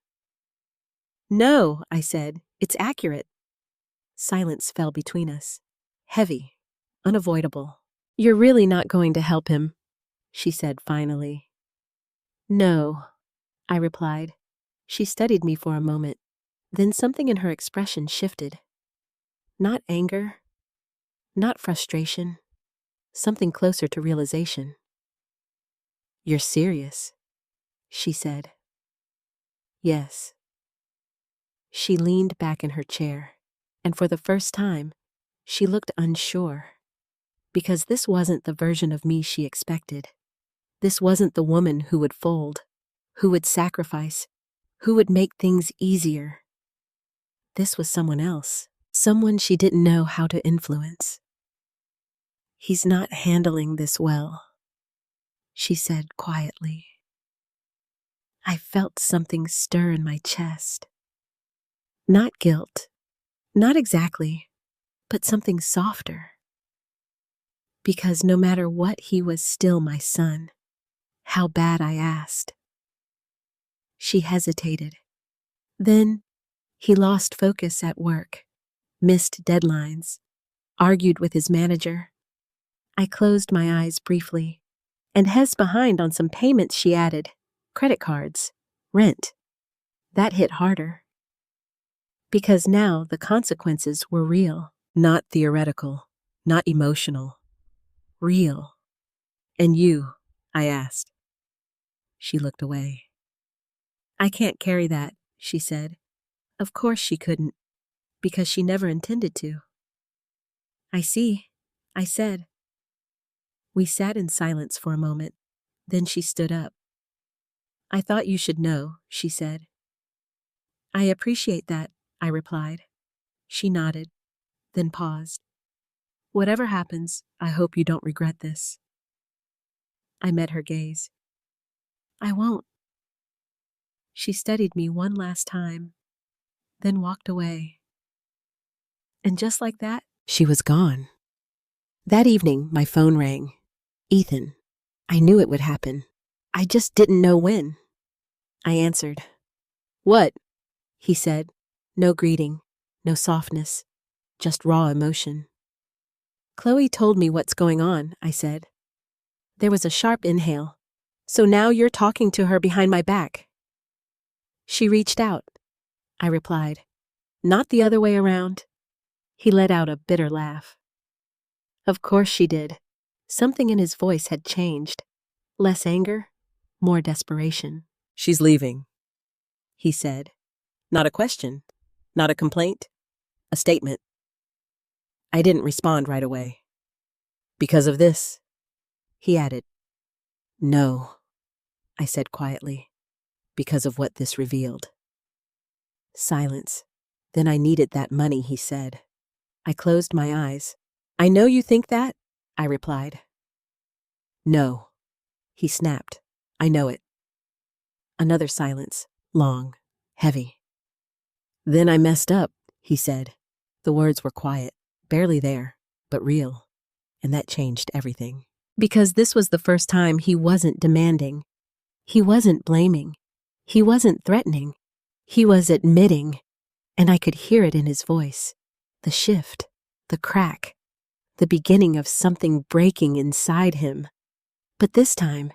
"No," I said. "It's accurate." Silence fell between us. Heavy. Unavoidable. "You're really not going to help him," she said finally. "No," I replied. She studied me for a moment. Then something in her expression shifted. Not anger. Not frustration. Something closer to realization. "You're serious," she said. "Yes." She leaned back in her chair, and for the first time, she looked unsure. Because this wasn't the version of me she expected. This wasn't the woman who would fold, who would sacrifice, who would make things easier. This was someone else, someone she didn't know how to influence. "He's not handling this well," she said quietly. I felt something stir in my chest. Not guilt, not exactly, but something softer. Because no matter what, he was still my son, How bad, I asked. She hesitated. Then he lost focus at work, missed deadlines, argued with his manager. I closed my eyes briefly, and Hes behind on some payments, she added. Credit cards, rent. That hit harder. Because now the consequences were real, not theoretical, not emotional. Real. And you, I asked. She looked away. I can't carry that, she said. Of course she couldn't, because she never intended to. I see, I said. We sat in silence for a moment. Then she stood up. I thought you should know, she said. I appreciate that, I replied. She nodded, then paused. Whatever happens, I hope you don't regret this. I met her gaze. I won't. She studied me one last time, then walked away. And just like that, she was gone. That evening, my phone rang. Ethan. I knew it would happen. I just didn't know when. I answered. What? He said. No greeting, no softness, just raw emotion. Chloe told me what's going on, I said. There was a sharp inhale. So now you're talking to her behind my back. She reached out, I replied. Not the other way around. He let out a bitter laugh. Of course she did. Something in his voice had changed. Less anger, more desperation. She's leaving, he said. Not a question, not a complaint, a statement. I didn't respond right away. Because of this, he added. No, I said quietly, because of what this revealed. Silence. Then I needed that money, he said. I closed my eyes. I know you think that, I replied. No, he snapped. I know it. Another silence, long, heavy. Then I messed up, he said. The words were quiet, barely there, but real. And that changed everything. Because this was the first time he wasn't demanding. He wasn't blaming. He wasn't threatening. He was admitting, and I could hear it in his voice. The shift, the crack, the beginning of something breaking inside him. But this time,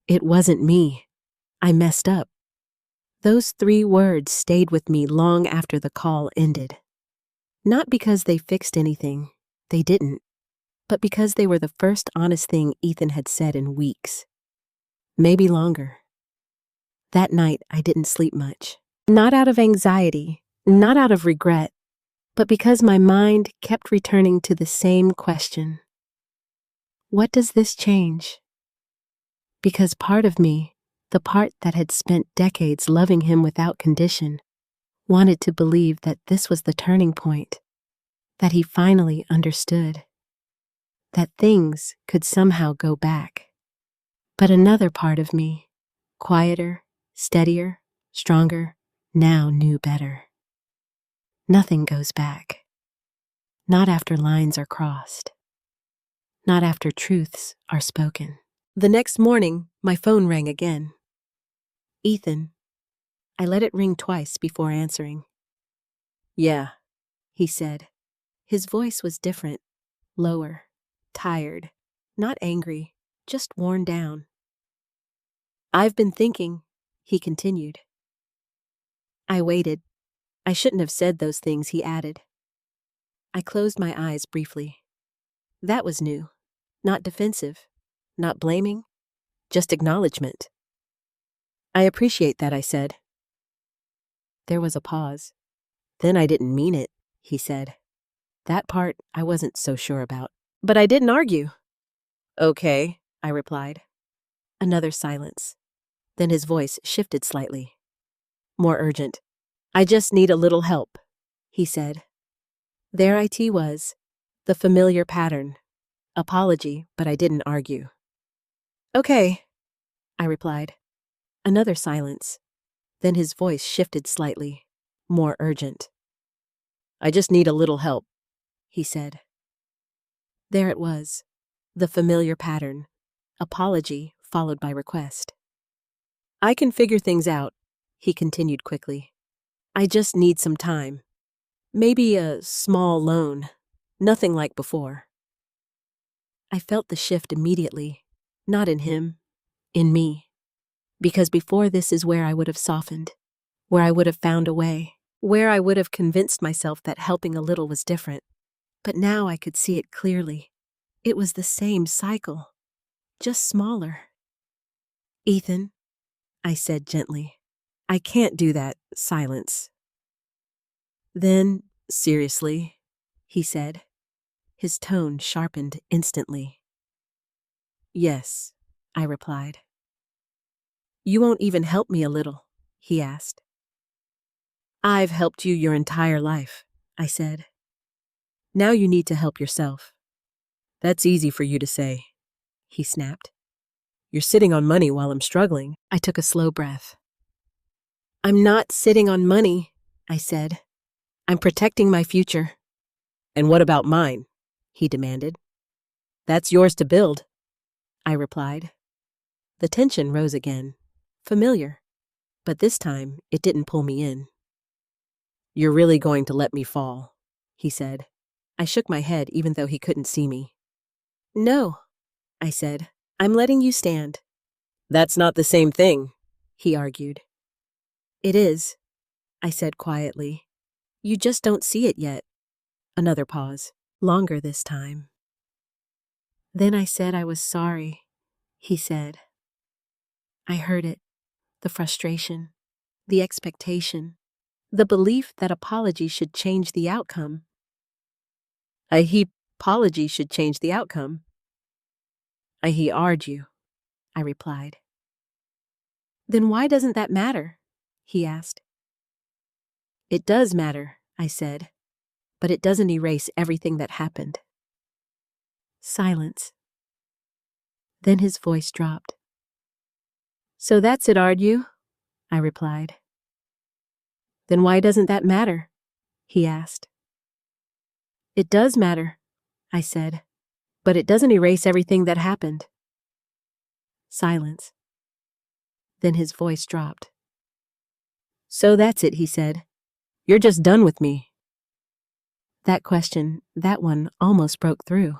it wasn't me. I messed up. Those 3 words stayed with me long after the call ended. Not because they fixed anything, they didn't, but because they were the first honest thing Ethan had said in weeks. Maybe longer. That night, I didn't sleep much. Not out of anxiety, not out of regret, but because my mind kept returning to the same question. What does this change? Because part of me, the part that had spent decades loving him without condition, wanted to believe that this was the turning point, that he finally understood, that things could somehow go back. But another part of me, quieter, steadier, stronger, now knew better. Nothing goes back. Not after lines are crossed. Not after truths are spoken. The next morning, my phone rang again. Ethan. I let it ring twice before answering. Yeah, he said. His voice was different, lower, tired, not angry, just worn down. I've been thinking, he continued. I waited. I shouldn't have said those things, he added. I closed my eyes briefly. That was new. Not defensive, not blaming, just acknowledgement. I appreciate that, I said. There was a pause. Then I didn't mean it, he said. That part I wasn't so sure about. But I didn't argue. Okay, I replied. Another silence. Then his voice shifted slightly. More urgent. I just need a little help, he said. There it was, the familiar pattern. Apology, but I didn't argue. Okay, I replied. Another silence. Then his voice shifted slightly, more urgent. I just need a little help, he said. There it was, the familiar pattern. Apology, followed by request. I can figure things out, he continued quickly. I just need some time. Maybe a small loan. Nothing like before. I felt the shift immediately, not in him, in me. Because before this is where I would have softened, where I would have found a way, where I would have convinced myself that helping a little was different. But now I could see it clearly. It was the same cycle, just smaller. Ethan, I said gently, I can't do that. Silence. Then, seriously, he said. His tone sharpened instantly. Yes, I replied. You won't even help me a little, he asked. I've helped you your entire life, I said. Now you need to help yourself. That's easy for you to say, he snapped. You're sitting on money while I'm struggling. I took a slow breath. I'm not sitting on money, I said. I'm protecting my future. And what about mine? He demanded. That's yours to build, I replied. The tension rose again, familiar, but this time it didn't pull me in. You're really going to let me fall, he said. I shook my head even though he couldn't see me. No, I said. I'm letting you stand. That's not the same thing, he argued. It is, I said quietly. You just don't see it yet. Another pause, longer this time. Then I said I was sorry, he said. I heard it, the frustration, the expectation, the belief that apology should change the outcome. Apology should change the outcome. I argue, I replied. Then why doesn't that matter? He asked. It does matter, I said, but it doesn't erase everything that happened. Silence. Then his voice dropped. So that's it, argue? I replied. Then why doesn't that matter? He asked. It does matter, I said, but it doesn't erase everything that happened. Silence. Then his voice dropped. So that's it, he said. You're just done with me. That question, that one almost broke through.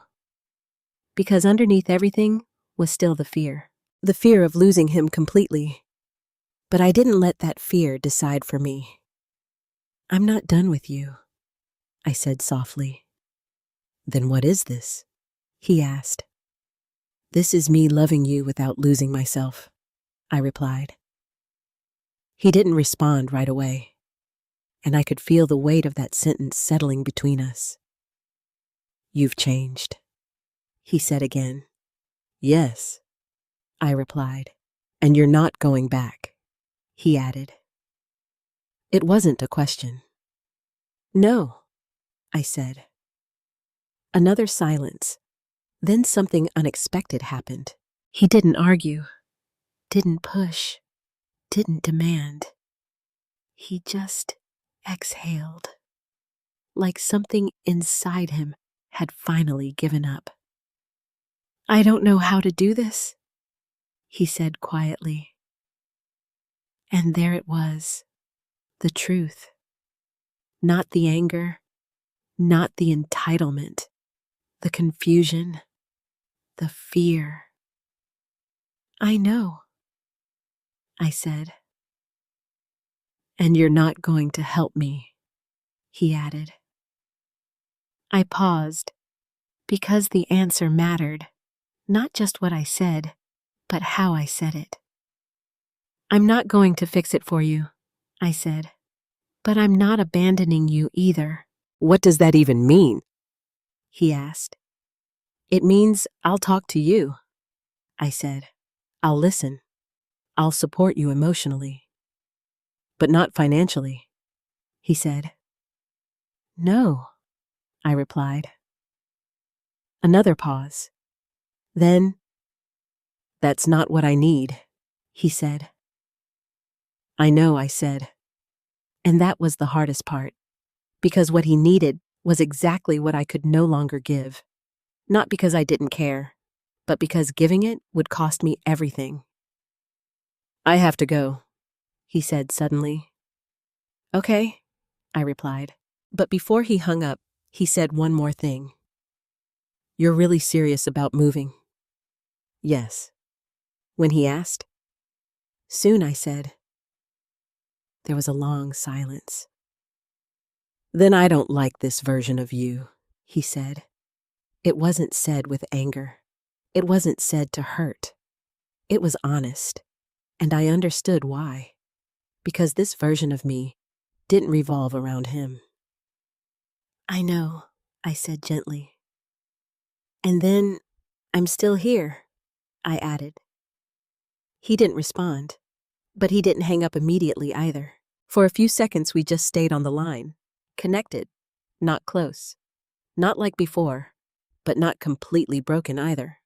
Because underneath everything was still the fear of losing him completely. But I didn't let that fear decide for me. I'm not done with you, I said softly. Then what is this? He asked. This is me loving you without losing myself, I replied. He didn't respond right away, and I could feel the weight of that sentence settling between us. You've changed, he said again. Yes, I replied. And you're not going back, he added. It wasn't a question. No, I said. Another silence. Then something unexpected happened. He didn't argue, didn't push, didn't demand. He just exhaled, like something inside him had finally given up. I don't know how to do this, he said quietly. And there it was, the truth. Not the anger, not the entitlement, the confusion, the fear. I know, I said. And you're not going to help me, he added. I paused, because the answer mattered, not just what I said, but how I said it. I'm not going to fix it for you, I said, but I'm not abandoning you either. What does that even mean? He asked. It means I'll talk to you, I said. I'll listen. I'll support you emotionally. But not financially, he said. No, I replied. Another pause. Then, that's not what I need, he said. I know, I said. And that was the hardest part, because what he needed was exactly what I could no longer give. Not because I didn't care, but because giving it would cost me everything. "I have to go," he said suddenly. "Okay," I replied. But before he hung up, he said one more thing. "You're really serious about moving?" "Yes." When he asked, "Soon," I said. There was a long silence. "Then I don't like this version of you," he said. It wasn't said with anger. It wasn't said to hurt. It was honest, and I understood why. Because this version of me didn't revolve around him. "I know," I said gently. "And then, I'm still here," I added. He didn't respond, but he didn't hang up immediately either. For a few seconds we just stayed on the line, connected, not close, not like before, but not completely broken either.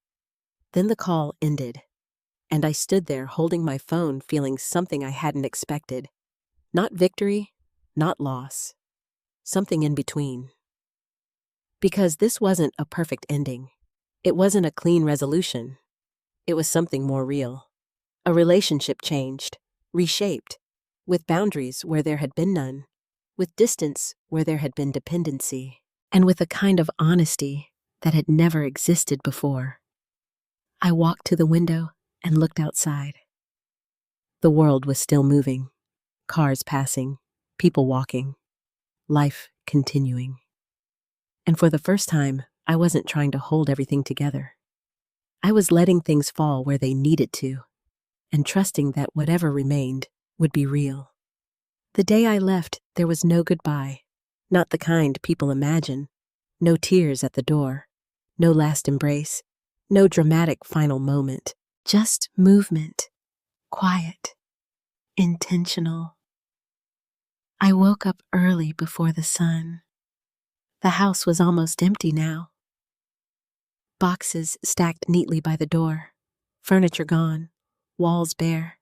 Then the call ended, and I stood there holding my phone, feeling something I hadn't expected. Not victory, not loss, something in between. Because this wasn't a perfect ending. It wasn't a clean resolution. It was something more real. A relationship changed, reshaped, with boundaries where there had been none, with distance where there had been dependency, and with a kind of honesty that had never existed before. I walked to the window and looked outside. The world was still moving, cars passing, people walking, life continuing. And for the first time, I wasn't trying to hold everything together. I was letting things fall where they needed to, and trusting that whatever remained would be real. The day I left, there was no goodbye, not the kind people imagine, no tears at the door, no last embrace, no dramatic final moment, just movement, quiet, intentional. I woke up early before the sun. The house was almost empty now. Boxes stacked neatly by the door, furniture gone, walls bare.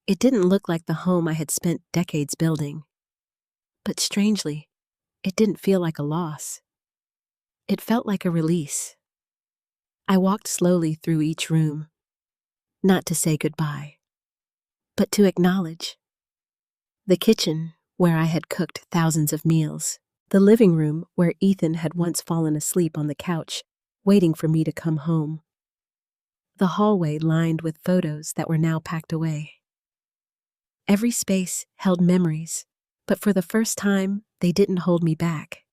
It didn't look like the home I had spent decades building. But strangely, it didn't feel like a loss. It felt like a release. I walked slowly through each room, not to say goodbye, but to acknowledge. The kitchen, where I had cooked thousands of meals. The living room, where Ethan had once fallen asleep on the couch, waiting for me to come home. The hallway lined with photos that were now packed away. Every space held memories, but for the first time, they didn't hold me back.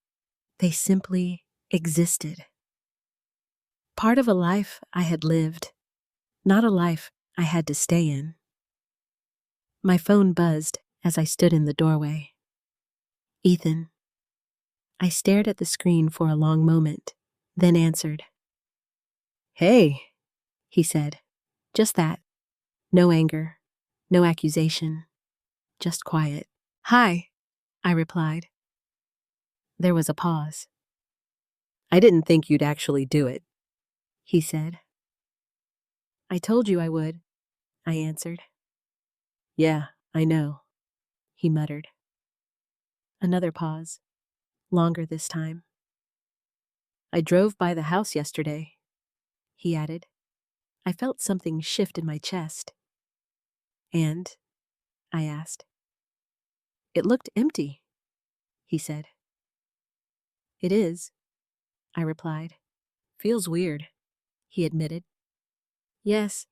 They simply existed. Part of a life I had lived, not a life I had to stay in. My phone buzzed as I stood in the doorway. "Ethan." I stared at the screen for a long moment, then answered. "Hey," he said. Just that. No anger, no accusation, just quiet. "Hi," I replied. There was a pause. "I didn't think you'd actually do it," he said. "I told you I would," I answered. "Yeah, I know," he muttered. Another pause, longer this time. "I drove by the house yesterday," he added. I felt something shift in my chest. "And?" I asked. "It looked empty," he said. "It is," I replied. "Feels weird," he admitted. "Yes,"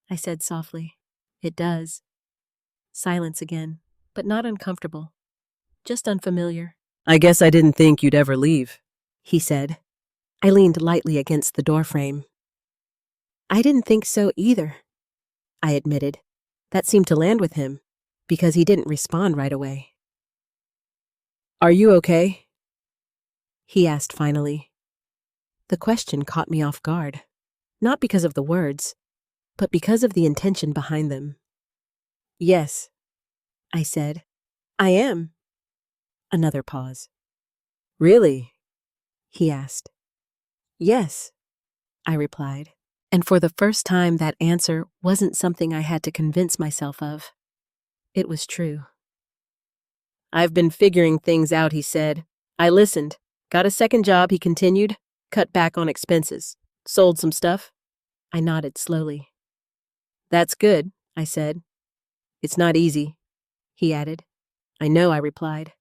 I said softly. "It does." Silence again, but not uncomfortable, just unfamiliar. "I guess I didn't think you'd ever leave," he said. I leaned lightly against the doorframe. "I didn't think so either," I admitted. That seemed to land with him, because he didn't respond right away. "Are you okay?" he asked finally. The question caught me off guard, not because of the words, but because of the intention behind them. "Yes," I said. "I am." Another pause. "Really?" he asked. "Yes," I replied. And for the first time, that answer wasn't something I had to convince myself of. It was true. "I've been figuring things out," he said. I listened. "Got a second job," he continued. "Cut back on expenses. Sold some stuff. I nodded slowly. That's good, I said. It's not easy, he added. I know, I replied.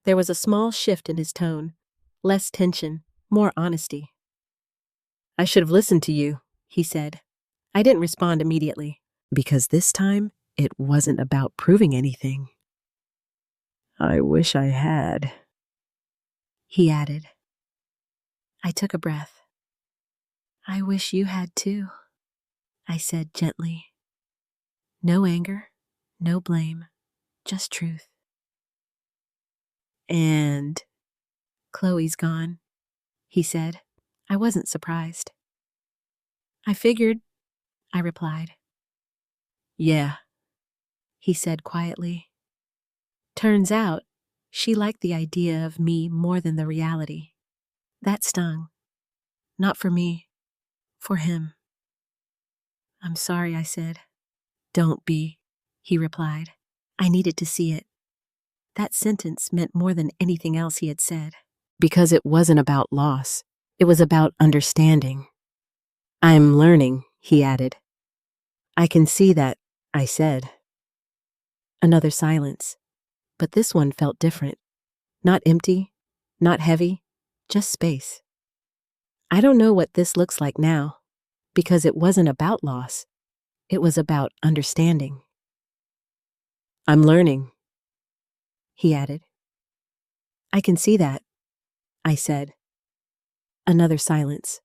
There was a small shift in his tone, less tension, more honesty. I should have listened to you, he said. I didn't respond immediately, because this time it wasn't about proving anything. I wish I had, he added. I took a breath. I wish you had too, I said gently. No anger, no blame, just truth. And Chloe's gone, he said. I wasn't surprised. I figured, I replied. Yeah, he said quietly. Turns out, she liked the idea of me more than the reality. That stung. Not for me, for him. I'm sorry, I said. Don't be, he replied. I needed to see it. That sentence meant more than anything else he had said. Because it wasn't about loss. It was about understanding. I'm learning, he added. I can see that, I said. Another silence. But this one felt different. Not empty, not heavy, just space. I don't know what this looks like now, because it wasn't about loss. It was about understanding. I'm learning, he added. I can see that, I said. Another silence.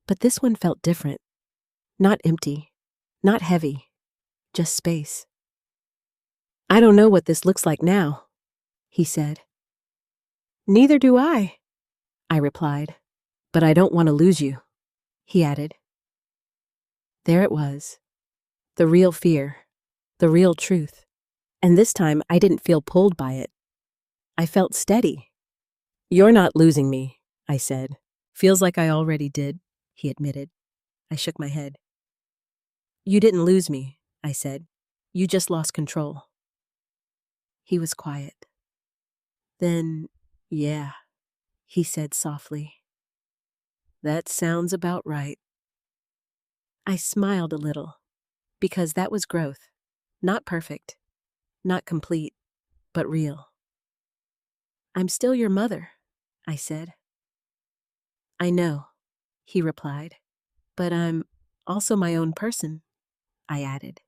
But this one felt different. Not empty, not heavy, just space. I don't know what this looks like now, he said. Neither do I replied. But I don't want to lose you, he added. There it was. The real fear, the real truth. And this time I didn't feel pulled by it. I felt steady. You're not losing me, I said. Feels like I already did, he admitted. I shook my head. You didn't lose me, I said. You just lost control. He was quiet. Then, yeah, he said softly. That sounds about right. I smiled a little, because that was growth. Not perfect, not complete, but real. I'm still your mother, I said. I know, he replied, but I'm also my own person, I added.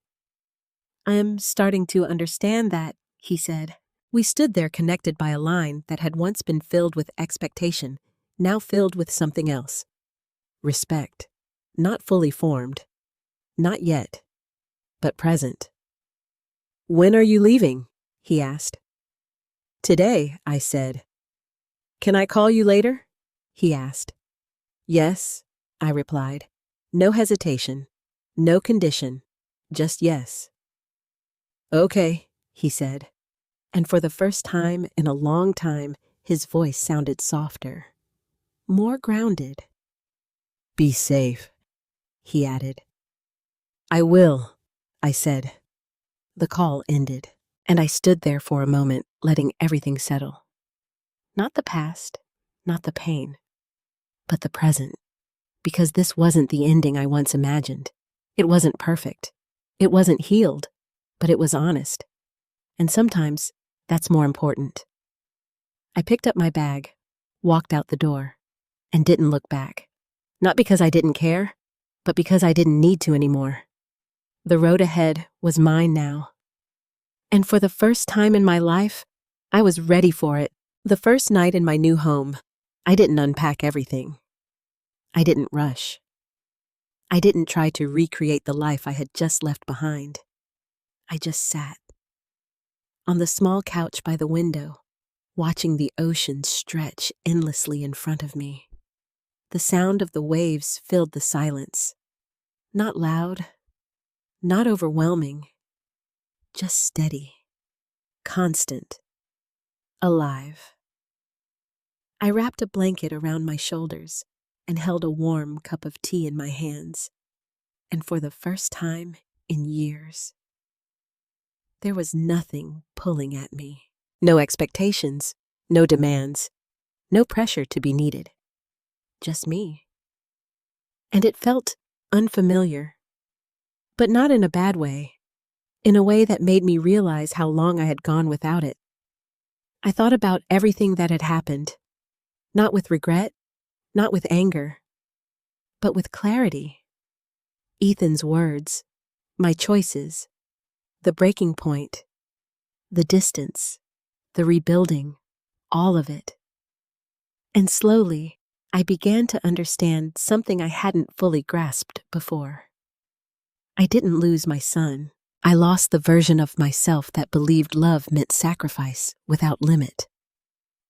I'm starting to understand that, he said. We stood there connected by a line that had once been filled with expectation, now filled with something else. Respect. Not fully formed. Not yet. But present. When are you leaving? He asked. Today, I said. Can I call you later? He asked. Yes, I replied. No hesitation. No condition. Just yes. Okay, he said. And for the first time in a long time, his voice sounded softer. More grounded. Be safe, he added. I will, I said. The call ended, and I stood there for a moment, letting everything settle. Not the past, not the pain, but the present. Because this wasn't the ending I once imagined. It wasn't perfect. It wasn't healed, but it was honest. And sometimes that's more important. I picked up my bag, walked out the door, and didn't look back. Not because I didn't care, but because I didn't need to anymore. The road ahead was mine now. And for the first time in my life, I was ready for it. The first night in my new home, I didn't unpack everything. I didn't rush. I didn't try to recreate the life I had just left behind. I just sat on the small couch by the window, watching the ocean stretch endlessly in front of me. The sound of the waves filled the silence. Not loud, not overwhelming, just steady, constant, alive. I wrapped a blanket around my shoulders and held a warm cup of tea in my hands. And for the first time in years, there was nothing pulling at me. No expectations, no demands, no pressure to be needed. Just me. And it felt unfamiliar. But not in a bad way, in a way that made me realize how long I had gone without it. I thought about everything that had happened, not with regret, not with anger, but with clarity. Ethan's words, my choices, the breaking point, the distance, the rebuilding, all of it. And slowly, I began to understand something I hadn't fully grasped before. I didn't lose my son. I lost the version of myself that believed love meant sacrifice without limit.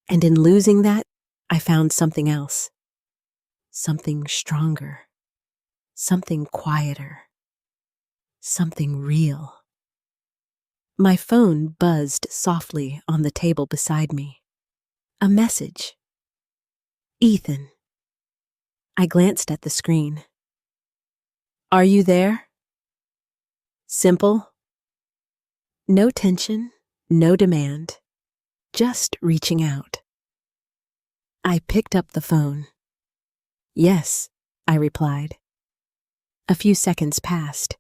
And in losing that, I found something else. Something stronger. Something quieter. Something real. My phone buzzed softly on the table beside me. A message. Ethan. I glanced at the screen. Are you there? Simple. No tension, no demand, just reaching out. I picked up the phone. Yes, I replied. A few seconds passed.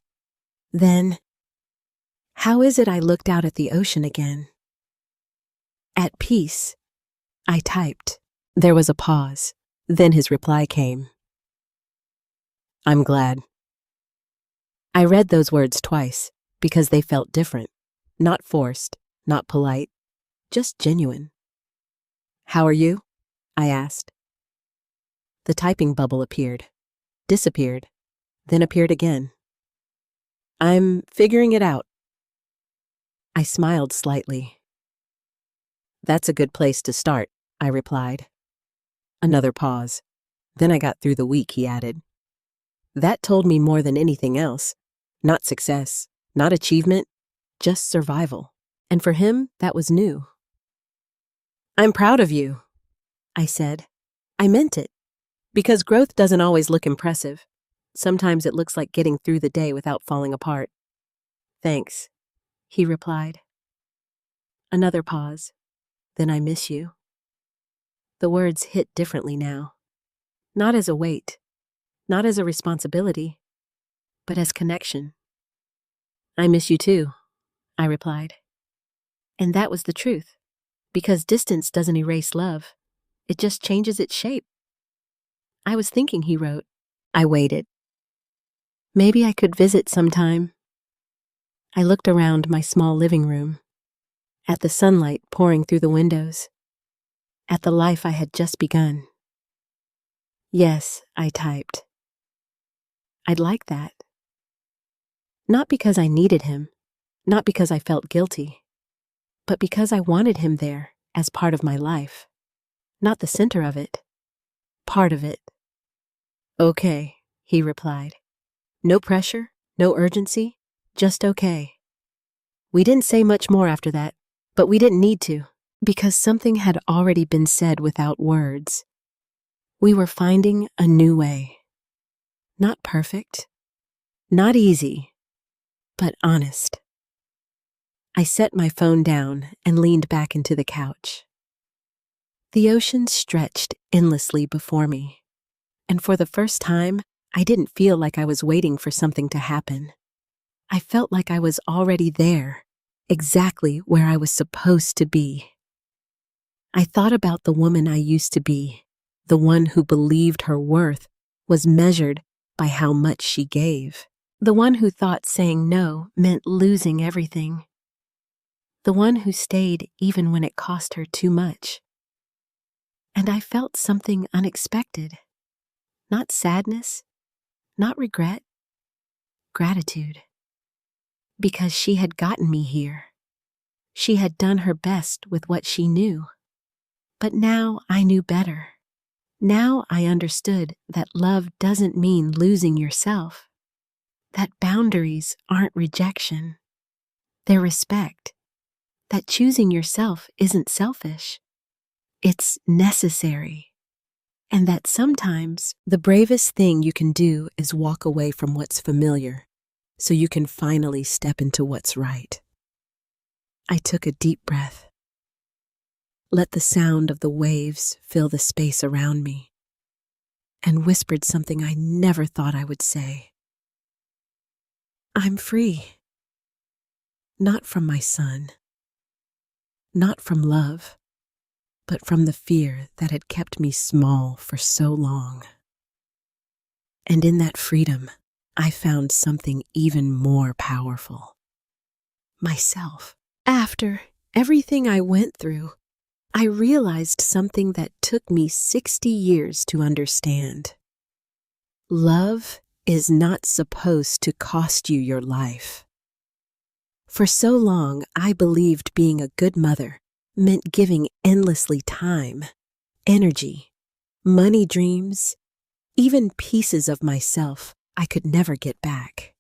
Then, how is it I looked out at the ocean again? At peace, I typed. There was a pause. Then his reply came. I'm glad. I read those words twice because they felt different, not forced, not polite, just genuine. How are you? I asked. The typing bubble appeared, disappeared, then appeared again. I'm figuring it out. I smiled slightly. That's a good place to start, I replied. Another pause. Then I got through the week, he added. That told me more than anything else. Not success, not achievement, just survival. And for him, that was new. I'm proud of you, I said. I meant it. Because growth doesn't always look impressive. Sometimes it looks like getting through the day without falling apart. Thanks, he replied. Another pause. Then I miss you. The words hit differently now. Not as a weight, not as a responsibility, but as connection. I miss you too, I replied. And that was the truth, because distance doesn't erase love. It just changes its shape. I was thinking, he wrote. I waited. Maybe I could visit sometime. I looked around my small living room, at the sunlight pouring through the windows, at the life I had just begun. Yes, I typed. I'd like that. Not because I needed him, not because I felt guilty, but because I wanted him there as part of my life. Not the center of it, part of it. Okay, he replied. No pressure, no urgency, just okay. We didn't say much more after that, but we didn't need to, because something had already been said without words. We were finding a new way. Not perfect, not easy, but honest. I set my phone down and leaned back into the couch. The ocean stretched endlessly before me, and for the first time, I didn't feel like I was waiting for something to happen. I felt like I was already there, exactly where I was supposed to be. I thought about the woman I used to be, the one who believed her worth was measured by how much she gave, the one who thought saying no meant losing everything, the one who stayed even when it cost her too much. And I felt something unexpected, not sadness, not regret, gratitude. Because she had gotten me here. She had done her best with what she knew. But now I knew better. Now I understood that love doesn't mean losing yourself, that boundaries aren't rejection, they're respect, that choosing yourself isn't selfish, it's necessary, and that sometimes the bravest thing you can do is walk away from what's familiar so you can finally step into what's right. I took a deep breath. Let the sound of the waves fill the space around me, and whispered something I never thought I would say. I'm free. Not from my son, not from love, but from the fear that had kept me small for so long. And in that freedom, I found something even more powerful. Myself. After everything I went through, I realized something that took me 60 years to understand. Love is not supposed to cost you your life. For so long, I believed being a good mother meant giving endlessly time, energy, money, dreams, even pieces of myself I could never get back.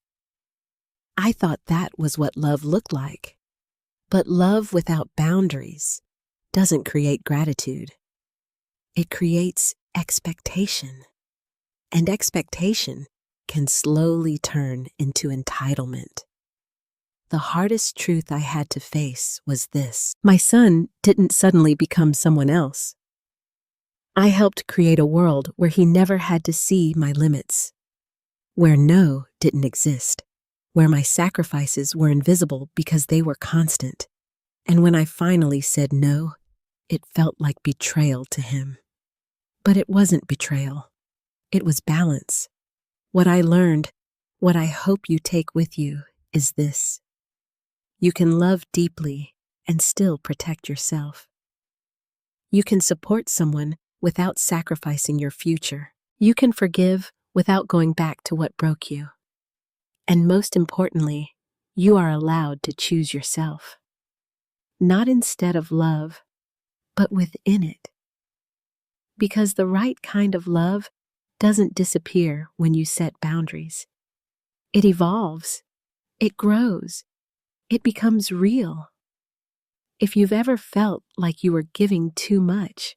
I thought that was what love looked like. But love without boundaries doesn't create gratitude. It creates expectation. And expectation can slowly turn into entitlement. The hardest truth I had to face was this: my son didn't suddenly become someone else. I helped create a world where he never had to see my limits, where no didn't exist, where my sacrifices were invisible because they were constant. And when I finally said no, it felt like betrayal to him. But it wasn't betrayal. It was balance. What I learned, what I hope you take with you, is this: you can love deeply and still protect yourself. You can support someone without sacrificing your future. You can forgive without going back to what broke you. And most importantly, you are allowed to choose yourself. Not instead of love, but within it. Because the right kind of love doesn't disappear when you set boundaries. It evolves. It grows. It becomes real. If you've ever felt like you were giving too much,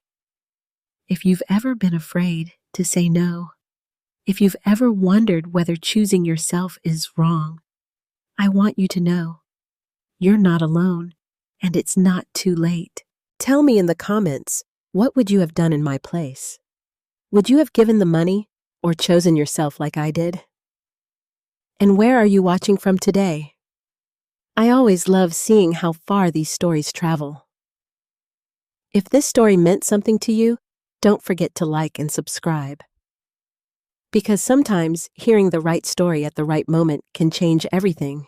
if you've ever been afraid to say no, if you've ever wondered whether choosing yourself is wrong, I want you to know you're not alone, and it's not too late. Tell me in the comments, what would you have done in my place? Would you have given the money or chosen yourself like I did? And where are you watching from today? I always love seeing how far these stories travel. If this story meant something to you, don't forget to like and subscribe. Because sometimes hearing the right story at the right moment can change everything.